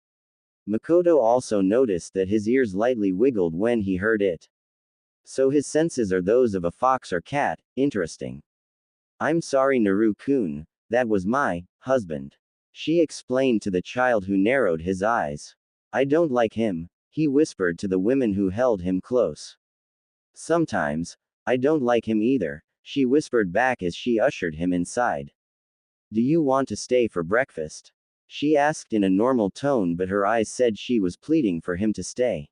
[SPEAKER 1] Makoto also noticed that his ears lightly wiggled when he heard it. So his senses are those of a fox or cat, interesting. I'm sorry Naru-kun, that was my husband. She explained to the child who narrowed his eyes. I don't like him, he whispered to the women who held him close. Sometimes, I don't like him either, she whispered back as she ushered him inside. Do you want to stay for breakfast? She asked in a normal tone, but her eyes said she was pleading for him to stay.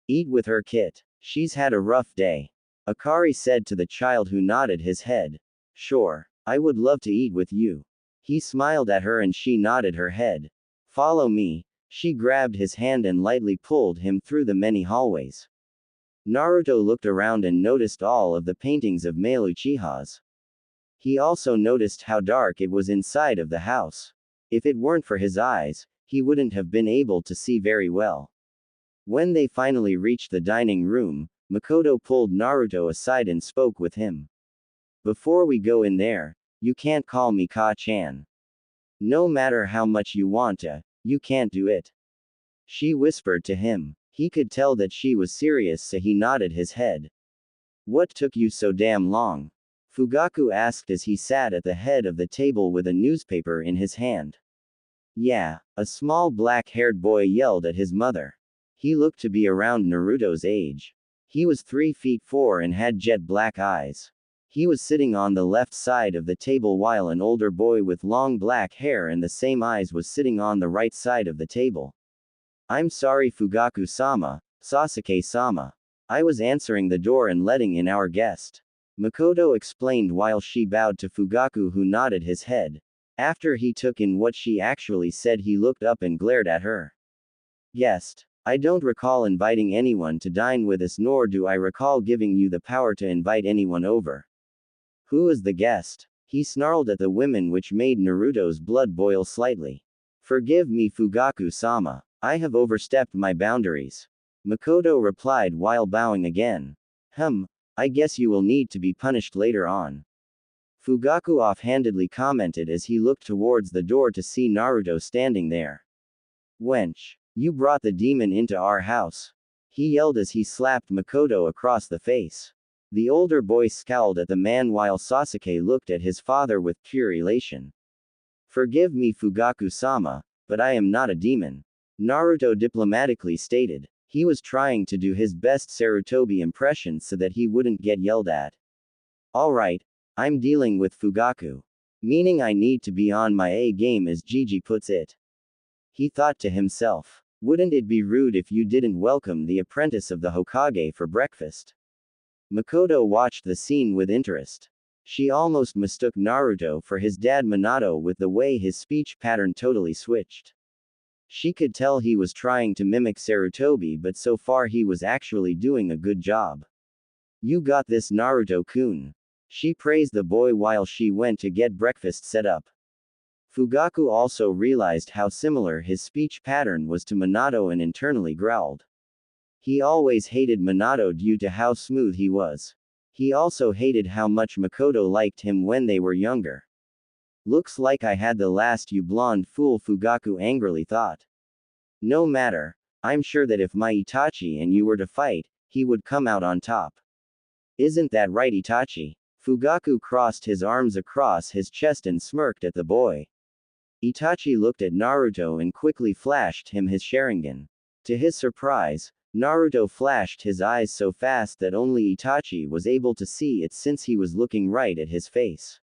[SPEAKER 1] Eat with her, Kit. She's had a rough day. Akari said to the child who nodded his head. Sure, I would love to eat with you. He smiled at her and she nodded her head. Follow me. She grabbed his hand and lightly pulled him through the many hallways. Naruto looked around and noticed all of the paintings of male Uchihas. He also noticed how dark it was inside of the house. If it weren't for his eyes, he wouldn't have been able to see very well. When they finally reached the dining room, Makoto pulled Naruto aside and spoke with him. Before we go in there, you can't call me Ka-chan. No matter how much you want to, you can't do it. She whispered to him. He could tell that she was serious, so he nodded his head. What took you so damn long? Fugaku asked as he sat at the head of the table with a newspaper in his hand. Yeah, a small black-haired boy yelled at his mother. He looked to be around Naruto's age. He was 3 feet 4 and had jet black eyes. He was sitting on the left side of the table while an older boy with long black hair and the same eyes was sitting on the right side of the table. I'm sorry Fugaku-sama, Sasuke-sama. I was answering the door and letting in our guest. Makoto explained while she bowed to Fugaku, who nodded his head. After he took in what she actually said, he looked up and glared at her. Guest. I don't recall inviting anyone to dine with us, nor do I recall giving you the power to invite anyone over. Who is the guest? He snarled at the women, which made Naruto's blood boil slightly. Forgive me Fugaku-sama. I have overstepped my boundaries. Makoto replied while bowing again. I guess you will need to be punished later on. Fugaku offhandedly commented as he looked towards the door to see Naruto standing there. Wench, you brought the demon into our house. He yelled as he slapped Makoto across the face. The older boy scowled at the man while Sasuke looked at his father with pure elation. Forgive me Fugaku-sama, but I am not a demon. Naruto diplomatically stated. He was trying to do his best Sarutobi impression so that he wouldn't get yelled at. Alright, I'm dealing with Fugaku. Meaning I need to be on my A game, as Gigi puts it. He thought to himself. Wouldn't it be rude if you didn't welcome the apprentice of the Hokage for breakfast? Makoto watched the scene with interest. She almost mistook Naruto for his dad Minato with the way his speech pattern totally switched. She could tell he was trying to mimic Sarutobi, but so far he was actually doing a good job. You got this Naruto-kun. She praised the boy while she went to get breakfast set up. Fugaku also realized how similar his speech pattern was to Minato and internally growled. He always hated Minato due to how smooth he was. He also hated how much Makoto liked him when they were younger. Looks like I had the last, you blonde fool, Fugaku angrily thought. No matter, I'm sure that if my Itachi and you were to fight, he would come out on top. Isn't that right, Itachi? Fugaku crossed his arms across his chest and smirked at the boy. Itachi looked at Naruto and quickly flashed him his Sharingan. To his surprise, Naruto flashed his eyes so fast that only Itachi was able to see it since he was looking right at his face.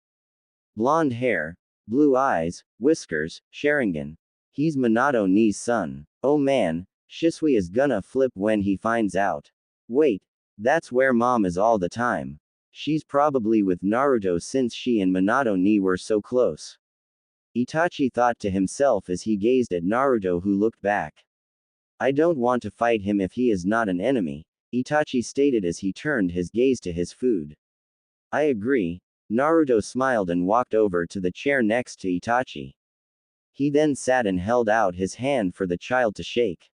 [SPEAKER 1] Blonde hair, blue eyes, whiskers, Sharingan. He's Minato-ni's son. Oh man, Shisui is gonna flip when he finds out. Wait, that's where mom is all the time. She's probably with Naruto since she and Minato ni were so close. Itachi thought to himself as he gazed at Naruto, who looked back. I don't want to fight him if he is not an enemy, Itachi stated as he turned his gaze to his food. I agree. Naruto smiled and walked over to the chair next to Itachi. He then sat and held out his hand for the child to shake.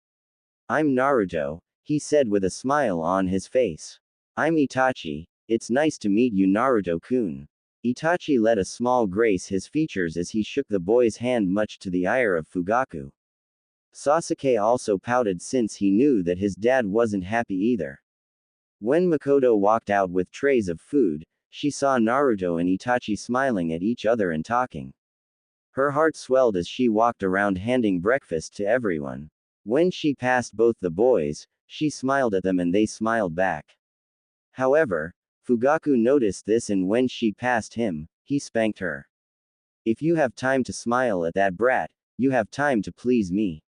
[SPEAKER 1] I'm Naruto, he said with a smile on his face. I'm Itachi. It's nice to meet you, Naruto-kun. Itachi let a smile grace his features as he shook the boy's hand, much to the ire of Fugaku. Sasuke also pouted since he knew that his dad wasn't happy either. When Makoto walked out with trays of food, she saw Naruto and Itachi smiling at each other and talking. Her heart swelled as she walked around handing breakfast to everyone. When she passed both the boys, she smiled at them and they smiled back. However, Fugaku noticed this, and when she passed him, he spanked her. If you have time to smile at that brat, you have time to please me.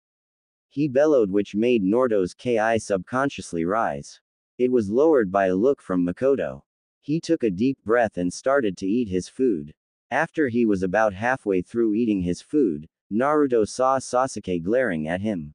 [SPEAKER 1] He bellowed, which made Naruto's ki subconsciously rise. It was lowered by a look from Makoto. He took a deep breath and started to eat his food. After he was about halfway through eating his food, Naruto saw Sasuke glaring at him.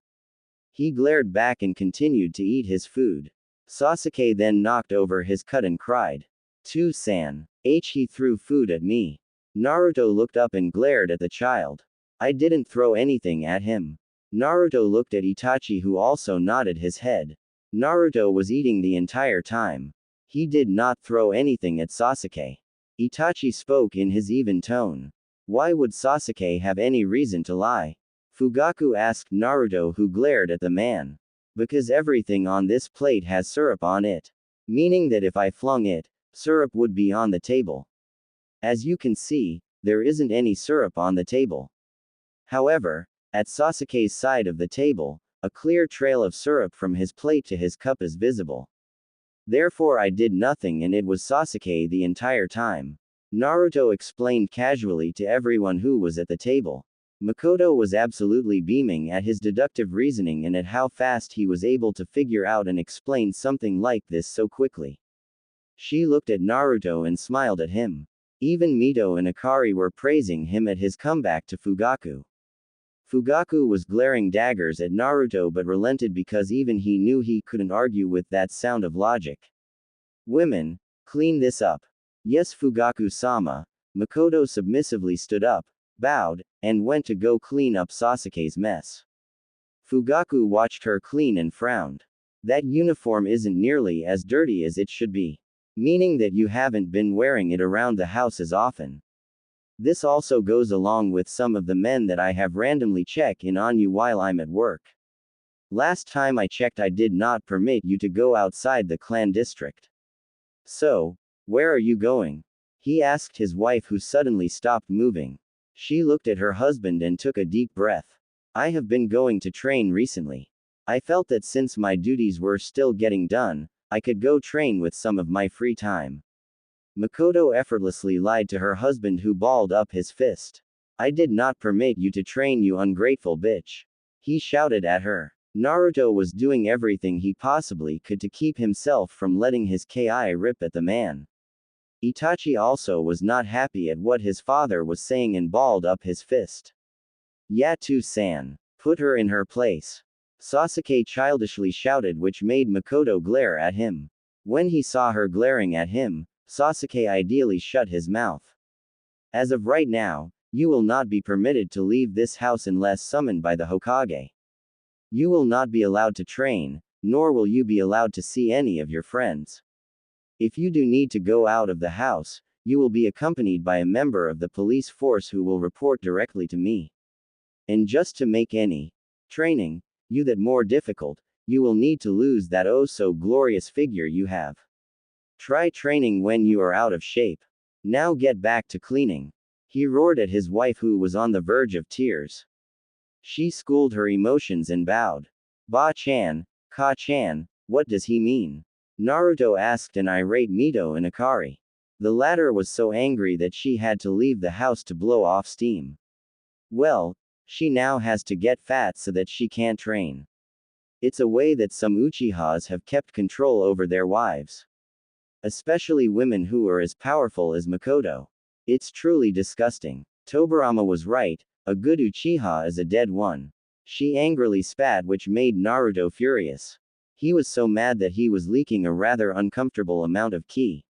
[SPEAKER 1] He glared back and continued to eat his food. Sasuke then knocked over his cut and cried. "To-san. He threw food at me." Naruto looked up and glared at the child. "I didn't throw anything at him." Naruto looked at Itachi, who also nodded his head. Naruto was eating the entire time. He did not throw anything at Sasuke. Itachi spoke in his even tone. Why would Sasuke have any reason to lie? Fugaku asked Naruto, who glared at the man. Because everything on this plate has syrup on it. Meaning that if I flung it, syrup would be on the table. As you can see, there isn't any syrup on the table. However, at Sasuke's side of the table, a clear trail of syrup from his plate to his cup is visible. Therefore I did nothing and it was Sasuke the entire time. Naruto explained casually to everyone who was at the table. Makoto was absolutely beaming at his deductive reasoning and at how fast he was able to figure out and explain something like this so quickly. She looked at Naruto and smiled at him. Even Mito and Akari were praising him at his comeback to Fugaku. Fugaku was glaring daggers at Naruto but relented because even he knew he couldn't argue with that sound of logic. Women, clean this up. Yes, Fugaku-sama. Makoto submissively stood up, bowed, and went to go clean up Sasuke's mess. Fugaku watched her clean and frowned. That uniform isn't nearly as dirty as it should be. Meaning that you haven't been wearing it around the house as often. This also goes along with some of the men that I have randomly check in on you while I'm at work. Last time I checked I did not permit you to go outside the clan district. So, where are you going? He asked his wife, who suddenly stopped moving. She looked at her husband and took a deep breath. I have been going to train recently. I felt that since my duties were still getting done, I could go train with some of my free time. Makoto effortlessly lied to her husband, who balled up his fist. I did not permit you to train, you ungrateful bitch. He shouted at her. Naruto was doing everything he possibly could to keep himself from letting his ki rip at the man. Itachi also was not happy at what his father was saying and balled up his fist. Yatu-san. Put her in her place. Sasuke childishly shouted, which made Makoto glare at him. When he saw her glaring at him, Sasuke ideally shut his mouth. As of right now, you will not be permitted to leave this house unless summoned by the Hokage. You will not be allowed to train, nor will you be allowed to see any of your friends. If you do need to go out of the house, you will be accompanied by a member of the police force who will report directly to me. And just to make any training you that more difficult, you will need to lose that oh so glorious figure you have. Try training when you are out of shape. Now get back to cleaning. He roared at his wife, who was on the verge of tears. She schooled her emotions and bowed. Ba-chan, Ka-chan, what does he mean? Naruto asked an irate Mito and Akari. The latter was so angry that she had to leave the house to blow off steam. Well, she now has to get fat so that she can't train. It's a way that some Uchihas have kept control over their wives. Especially women who are as powerful as Makoto. It's truly disgusting. Tobirama was right, a good Uchiha is a dead one. She angrily spat, which made Naruto furious. He was so mad that he was leaking a rather uncomfortable amount of ki.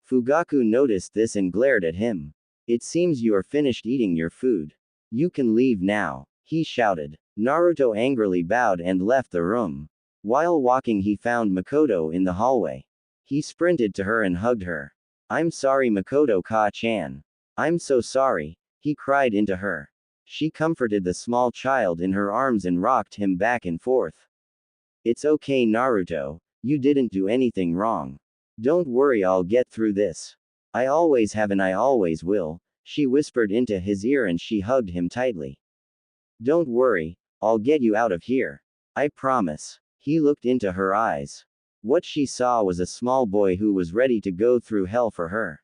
[SPEAKER 1] Fugaku noticed this and glared at him. It seems you are finished eating your food. You can leave now, he shouted. Naruto angrily bowed and left the room. While walking, he found Makoto in the hallway. He sprinted to her and hugged her. I'm sorry, Makoto-ka-chan. I'm so sorry, he cried into her. She comforted the small child in her arms and rocked him back and forth. It's okay, Naruto, you didn't do anything wrong. Don't worry, I'll get through this. I always have and I always will, she whispered into his ear and she hugged him tightly. Don't worry, I'll get you out of here. I promise. He looked into her eyes. What she saw was a small boy who was ready to go through hell for her.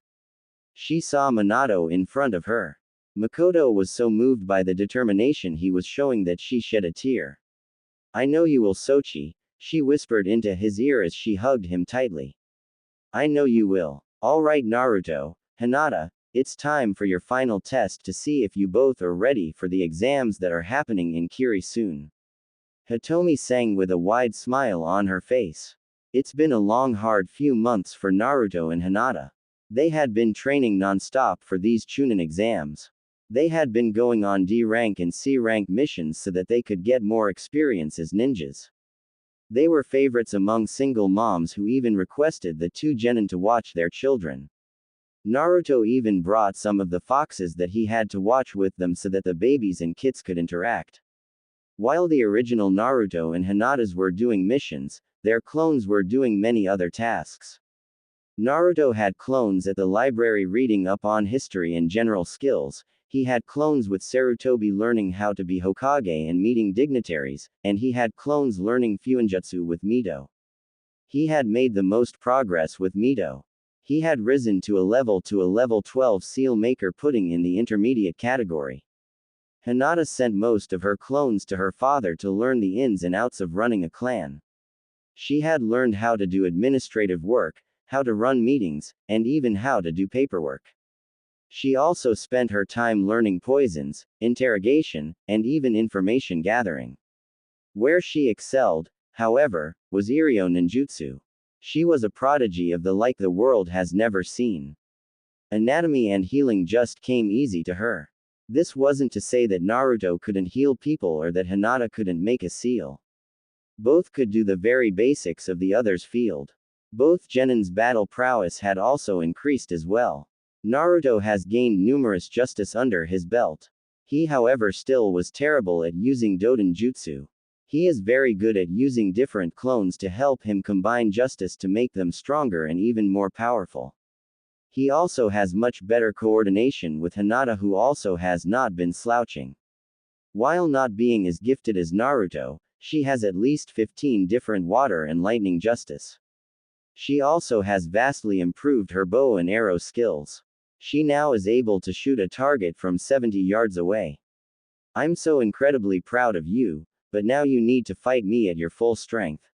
[SPEAKER 1] She saw Minato in front of her. Makoto was so moved by the determination he was showing that she shed a tear. I know you will, Sochi, she whispered into his ear as she hugged him tightly. I know you will. Alright, Naruto, Hinata, it's time for your final test to see if you both are ready for the exams that are happening in Kiri soon. Hitomi sang with a wide smile on her face. It's been a long, hard few months for Naruto and Hinata. They had been training non-stop for these Chunin exams. They had been going on D rank and C rank missions so that they could get more experience as ninjas. They were favorites among single moms who even requested the two genin to watch their children. Naruto even brought some of the foxes that he had to watch with them so that the babies and kids could interact. While the original Naruto and Hinata's were doing missions, their clones were doing many other tasks. Naruto had clones at the library reading up on history and general skills, he had clones with Sarutobi learning how to be Hokage and meeting dignitaries, and he had clones learning Fuinjutsu with Mito. He had made the most progress with Mito. He had risen to a level 12 seal maker, putting in the intermediate category. Hinata sent most of her clones to her father to learn the ins and outs of running a clan. She had learned how to do administrative work, how to run meetings, and even how to do paperwork. She also spent her time learning poisons, interrogation, and even information gathering. Where she excelled, however, was Iryo ninjutsu. She was a prodigy of the like the world has never seen. Anatomy and healing just came easy to her. This wasn't to say that Naruto couldn't heal people or that Hinata couldn't make a seal. Both could do the very basics of the other's field. Both genin's battle prowess had also increased as well. Naruto has gained numerous justice under his belt. He, however, still was terrible at using Doden Jutsu. He is very good at using different clones to help him combine justice to make them stronger and even more powerful. He also has much better coordination with Hinata, who also has not been slouching. While not being as gifted as Naruto, she has at least 15 different water and lightning justice. She also has vastly improved her bow and arrow skills. She now is able to shoot a target from 70 yards away. I'm so incredibly proud of you, but now you need to fight me at your full strength.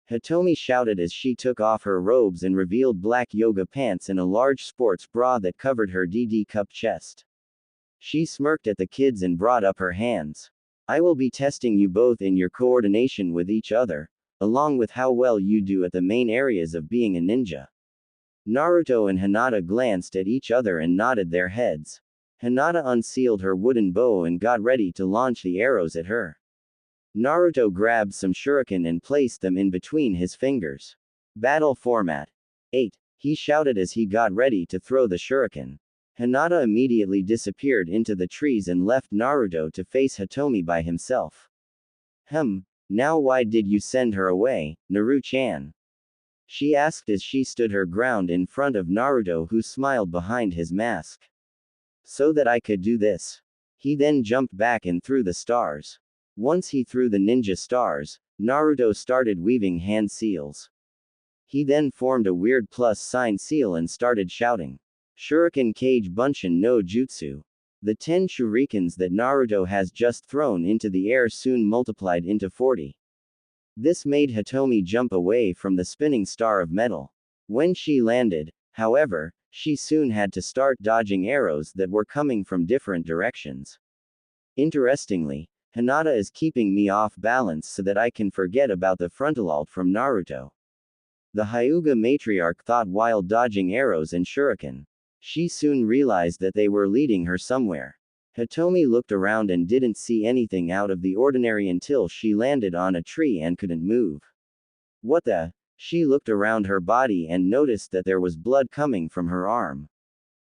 [SPEAKER 1] Hitomi shouted as she took off her robes and revealed black yoga pants and a large sports bra that covered her DD cup chest. She smirked at the kids and brought up her hands. I will be testing you both in your coordination with each other, along with how well you do at the main areas of being a ninja. Naruto and Hinata glanced at each other and nodded their heads. Hinata unsealed her wooden bow and got ready to launch the arrows at her. Naruto grabbed some shuriken and placed them in between his fingers. Battle format 8. He shouted as he got ready to throw the shuriken. Hinata immediately disappeared into the trees and left Naruto to face Hitomi by himself. Now why did you send her away, Naru-chan? She asked as she stood her ground in front of Naruto, who smiled behind his mask. So that I could do this. He then jumped back and threw the stars. Once he threw the ninja stars, Naruto started weaving hand seals. He then formed a weird plus sign seal and started shouting. Shuriken Kage Bunshin no Jutsu. The 10 shurikens that Naruto has just thrown into the air soon multiplied into 40. This made Hitomi jump away from the spinning star of metal. When she landed, however, she soon had to start dodging arrows that were coming from different directions. Interestingly, Hinata is keeping me off balance so that I can forget about the frontal alt from Naruto. The Hyuga matriarch thought while dodging arrows and shuriken. She soon realized that they were leading her somewhere. Hitomi looked around and didn't see anything out of the ordinary until she landed on a tree and couldn't move. What the? She looked around her body and noticed that there was blood coming from her arm.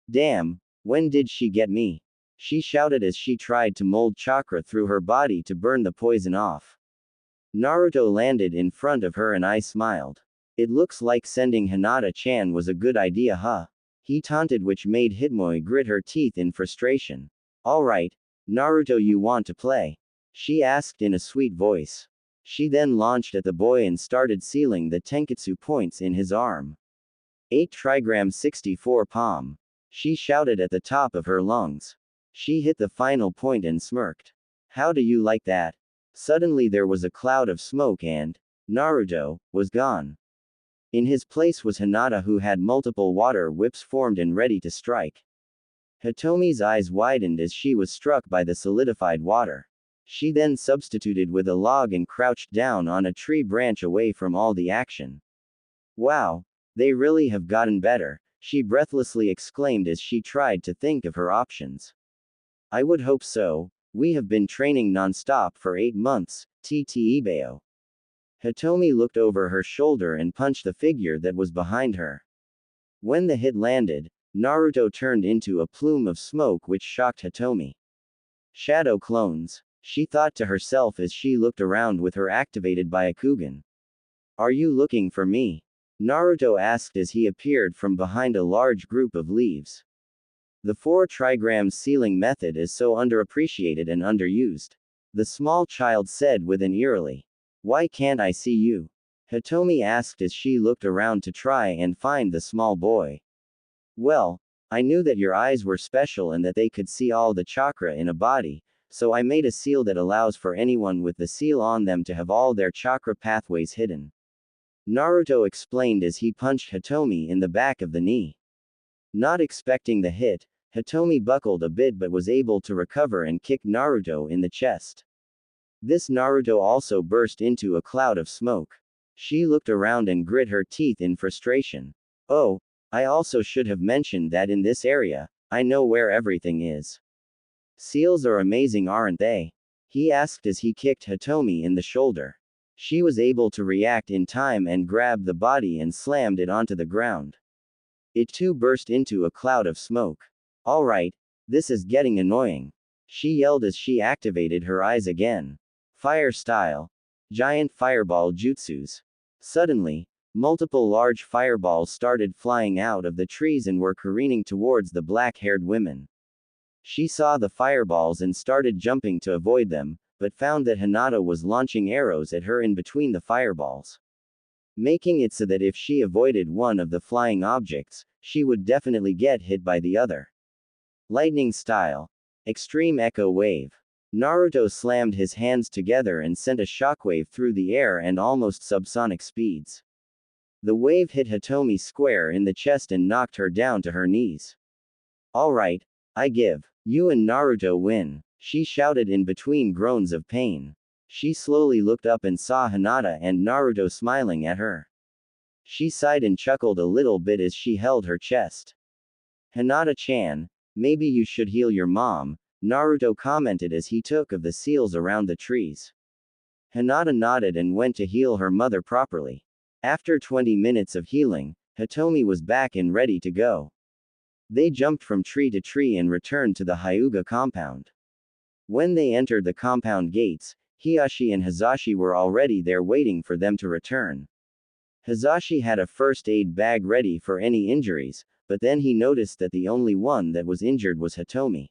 [SPEAKER 1] Damn, when did she get me? She shouted as she tried to mold chakra through her body to burn the poison off. Naruto landed in front of her and I smiled. It looks like sending Hinata-chan was a good idea, huh? He taunted, which made Hitmoe grit her teeth in frustration. Alright, Naruto, you want to play? She asked in a sweet voice. She then launched at the boy and started sealing the Tenketsu points in his arm. 8 trigram 64 palm. She shouted at the top of her lungs. She hit the final point and smirked. How do you like that? Suddenly there was a cloud of smoke and Naruto was gone. In his place was Hinata, who had multiple water whips formed and ready to strike. Hitomi's eyes widened as she was struck by the solidified water. She then substituted with a log and crouched down on a tree branch away from all the action. Wow, they really have gotten better, she breathlessly exclaimed as she tried to think of her options. I would hope so. We have been training non-stop for 8 months, Tt Ibeo. Hitomi looked over her shoulder and punched the figure that was behind her. When the hit landed, Naruto turned into a plume of smoke which shocked Hitomi. Shadow clones, she thought to herself as she looked around with her activated Byakugan. Are you looking for me? Naruto asked as he appeared from behind a large group of leaves. The 4 trigrams sealing method is so underappreciated and underused. The small child said with an eerily. Why can't I see you? Hitomi asked as she looked around to try and find the small boy. Well, I knew that your eyes were special and that they could see all the chakra in a body, so I made a seal that allows for anyone with the seal on them to have all their chakra pathways hidden. Naruto explained as he punched Hitomi in the back of the knee. Not expecting the hit, Hitomi buckled a bit but was able to recover and kick Naruto in the chest. This Naruto also burst into a cloud of smoke. She looked around and grit her teeth in frustration. Oh, I also should have mentioned that in this area, I know where everything is. Seals are amazing, aren't they? He asked as he kicked Hitomi in the shoulder. She was able to react in time and grabbed the body and slammed it onto the ground. It too burst into a cloud of smoke. Alright, this is getting annoying. She yelled as she activated her eyes again. Fire style. Giant fireball jutsus. Suddenly, multiple large fireballs started flying out of the trees and were careening towards the black-haired women. She saw the fireballs and started jumping to avoid them, but found that Hinata was launching arrows at her in between the fireballs, making it so that if she avoided one of the flying objects, she would definitely get hit by the other. Lightning style. Extreme echo wave. Naruto slammed his hands together and sent a shockwave through the air and almost subsonic speeds. The wave hit Hitomi square in the chest and knocked her down to her knees. Alright, I give. You and Naruto win, she shouted in between groans of pain. She slowly looked up and saw Hinata and Naruto smiling at her. She sighed and chuckled a little bit as she held her chest. Hinata-chan, maybe you should heal your mom, Naruto commented as he took of the seals around the trees. Hinata nodded and went to heal her mother properly. After 20 minutes of healing, Hitomi was back and ready to go. They jumped from tree to tree and returned to the Hyuga compound. When they entered the compound gates, Hiyashi and Hizashi were already there waiting for them to return. Hizashi had a first aid bag ready for any injuries, but then he noticed that the only one that was injured was Hitomi.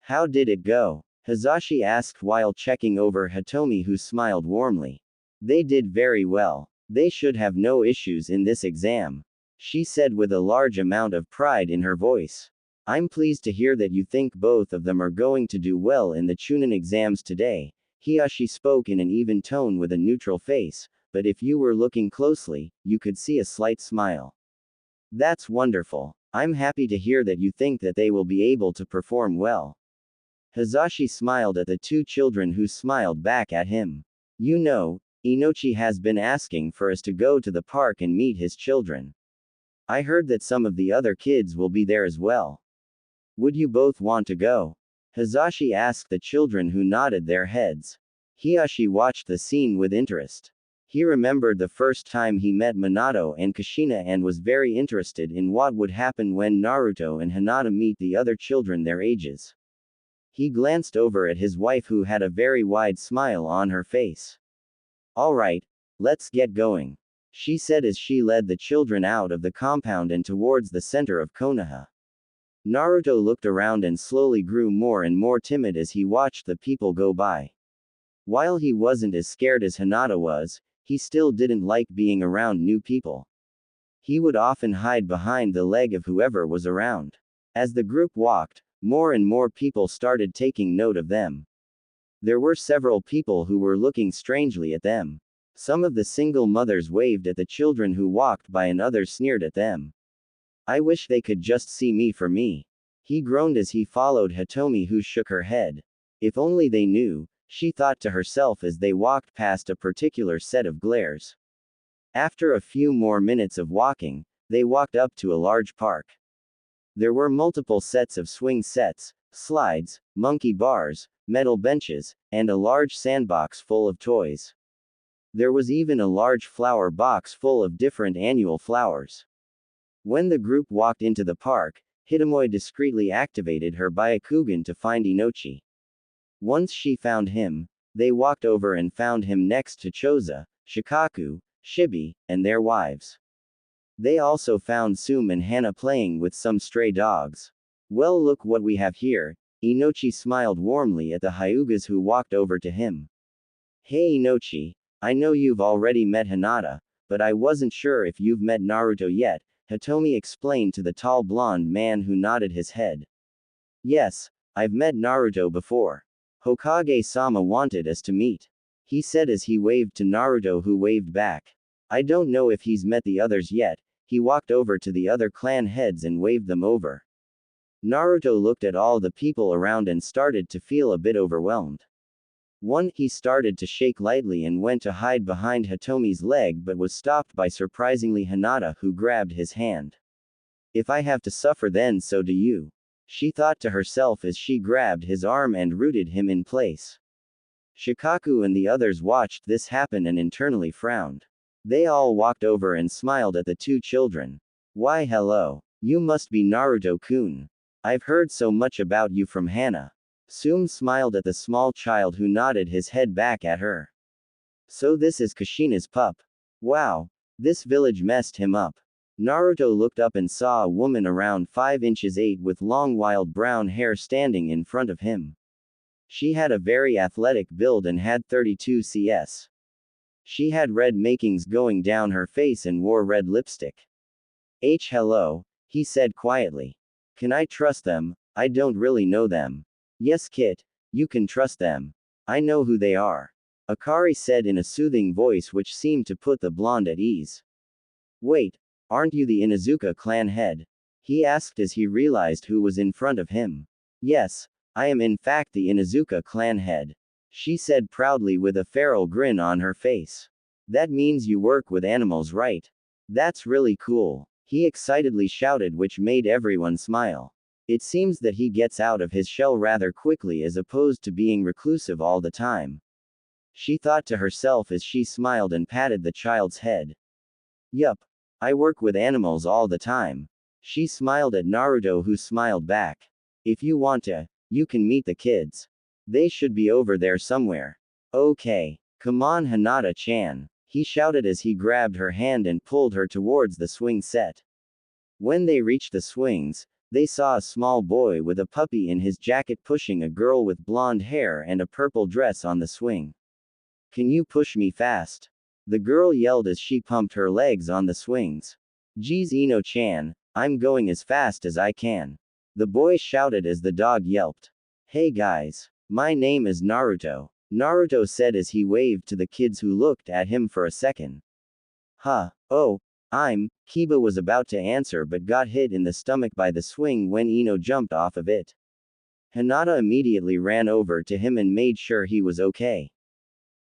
[SPEAKER 1] How did it go? Hizashi asked while checking over Hitomi, who smiled warmly. They did very well. They should have no issues in this exam, she said with a large amount of pride in her voice. I'm pleased to hear that you think both of them are going to do well in the Chunin exams today. Hiyashi spoke in an even tone with a neutral face, but if you were looking closely, you could see a slight smile. That's wonderful. I'm happy to hear that you think that they will be able to perform well. Hazashi smiled at the two children who smiled back at him. You know, Inochi has been asking for us to go to the park and meet his children. I heard that some of the other kids will be there as well. Would you both want to go? Hazashi asked the children, who nodded their heads. Hiyashi watched the scene with interest. He remembered the first time he met Minato and Kushina and was very interested in what would happen when Naruto and Hinata meet the other children their ages. He glanced over at his wife, who had a very wide smile on her face. Alright, let's get going, she said as she led the children out of the compound and towards the center of Konoha. Naruto looked around and slowly grew more and more timid as he watched the people go by. While he wasn't as scared as Hinata was, he still didn't like being around new people. He would often hide behind the leg of whoever was around. As the group walked, more and more people started taking note of them. There were several people who were looking strangely at them. Some of the single mothers waved at the children who walked by and others sneered at them. I wish they could just see me for me. He groaned as he followed Hitomi, who shook her head. If only they knew, she thought to herself as they walked past a particular set of glares. After a few more minutes of walking, they walked up to a large park. There were multiple sets of swing sets, slides, monkey bars, metal benches, and a large sandbox full of toys. There was even a large flower box full of different annual flowers. When the group walked into the park, Hitomi discreetly activated her Byakugan to find Inochi. Once she found him, they walked over and found him next to Choza, Shikaku, Shibi, and their wives. They also found Sum and Hana playing with some stray dogs. Well, look what we have here. Inochi smiled warmly at the Hyugas who walked over to him. Hey Inochi, I know you've already met Hinata, but I wasn't sure if you've met Naruto yet, Hitomi explained to the tall blonde man who nodded his head. Yes, I've met Naruto before. Hokage-sama wanted us to meet, he said as he waved to Naruto, who waved back. I don't know if he's met the others yet. He walked over to the other clan heads and waved them over. Naruto looked at all the people around and started to feel a bit overwhelmed. He started to shake lightly and went to hide behind Hitomi's leg, but was stopped by surprisingly Hinata, who grabbed his hand. If I have to suffer, then so do you, she thought to herself as she grabbed his arm and rooted him in place. Shikaku and the others watched this happen and internally frowned. They all walked over and smiled at the two children. Why hello. You must be Naruto-kun. I've heard so much about you from Hana. Sum smiled at the small child who nodded his head back at her. So this is Kushina's pup. Wow. This village messed him up. Naruto looked up and saw a woman around 5 inches 8 with long wild brown hair standing in front of him. She had a very athletic build and had 32 CS. She had red markings going down her face and wore red lipstick. Hello, he said quietly. Can I trust them? I don't really know them. Yes Kit, you can trust them. I know who they are, Akari said in a soothing voice which seemed to put the blonde at ease. Wait, aren't you the Inuzuka clan head? He asked as he realized who was in front of him. Yes, I am in fact the Inuzuka clan head, she said proudly with a feral grin on her face. That means you work with animals, right? That's really cool, he excitedly shouted, which made everyone smile. It seems that he gets out of his shell rather quickly as opposed to being reclusive all the time, she thought to herself as she smiled and patted the child's head. Yup. I work with animals all the time, she smiled at Naruto, who smiled back. If you want to, you can meet the kids. They should be over there somewhere. Okay. Come on Hinata-chan, he shouted as he grabbed her hand and pulled her towards the swing set. When they reached the swings, they saw a small boy with a puppy in his jacket pushing a girl with blonde hair and a purple dress on the swing. Can you push me fast? The girl yelled as she pumped her legs on the swings. Geez Ino-chan, I'm going as fast as I can, the boy shouted as the dog yelped. Hey guys, my name is Naruto. Naruto said as he waved to the kids who looked at him for a second. Huh, oh, Kiba was about to answer but got hit in the stomach by the swing when Ino jumped off of it. Hinata immediately ran over to him and made sure he was okay.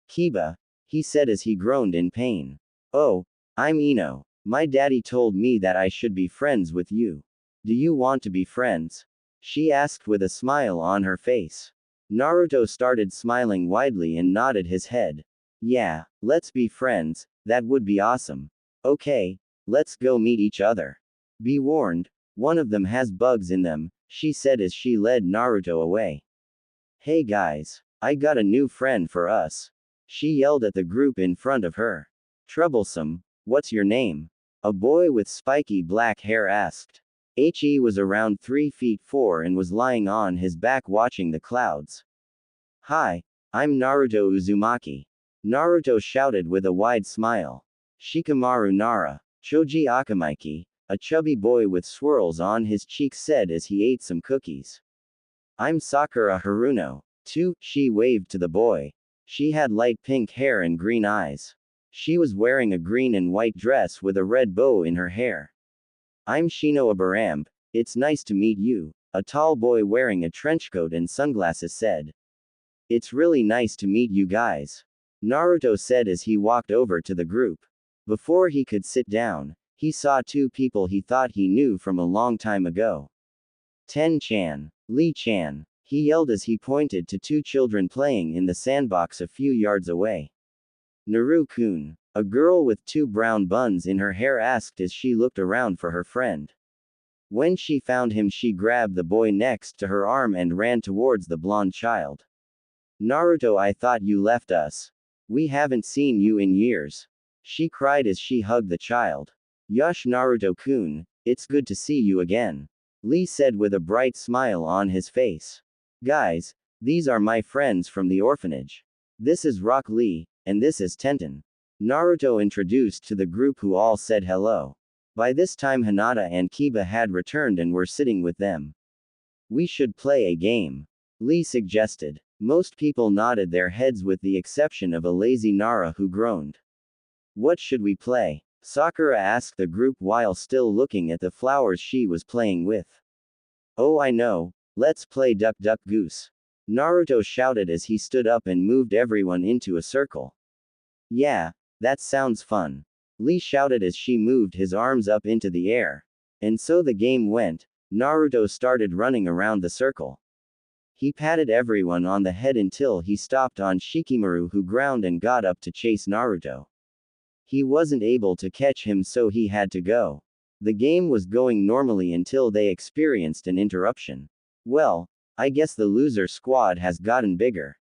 [SPEAKER 1] Kiba, he said as he groaned in pain. Oh, I'm Ino. My daddy told me that I should be friends with you. Do you want to be friends? She asked with a smile on her face. Naruto started smiling widely and nodded his head. Yeah, let's be friends, that would be awesome. Okay, let's go meet each other. Be warned, one of them has bugs in them, she said as she led Naruto away. Hey guys, I got a new friend for us. She yelled at the group in front of her. Troublesome, what's your name? A boy with spiky black hair asked. He was around 3 feet 4 and was lying on his back watching the clouds. Hi, I'm Naruto Uzumaki. Naruto shouted with a wide smile. Shikamaru Nara, Choji Akamaiki, a chubby boy with swirls on his cheeks said as he ate some cookies. I'm Sakura Haruno, too, she waved to the boy. She had light pink hair and green eyes. She was wearing a green and white dress with a red bow in her hair. I'm Shino Abaramb, it's nice to meet you, a tall boy wearing a trenchcoat and sunglasses said. It's really nice to meet you guys, Naruto said as he walked over to the group. Before he could sit down, he saw 2 people he thought he knew from a long time ago. Ten-chan, Lee-chan, he yelled as he pointed to 2 children playing in the sandbox a few yards away. Naru-kun, a girl with 2 brown buns in her hair asked as she looked around for her friend. When she found him, she grabbed the boy next to her arm and ran towards the blonde child. Naruto, I thought you left us. We haven't seen you in years. She cried as she hugged the child. Yush Naruto-kun, it's good to see you again. Lee said with a bright smile on his face. Guys, these are my friends from the orphanage. This is Rock Lee, and this is Tenten. Naruto introduced to the group who all said hello. By this time Hinata and Kiba had returned and were sitting with them. We should play a game, Lee suggested. Most people nodded their heads with the exception of a lazy Nara who groaned. What should we play? Sakura asked the group while still looking at the flowers she was playing with. Oh, I know, let's play Duck Duck Goose, Naruto shouted as he stood up and moved everyone into a circle. Yeah, that sounds fun, Lee shouted as she moved his arms up into the air. And so the game went. Naruto started running around the circle. He patted everyone on the head until he stopped on Shikamaru, who ground and got up to chase Naruto. He wasn't able to catch him, so he had to go. The game was going normally until they experienced an interruption. Well, I guess the loser squad has gotten bigger.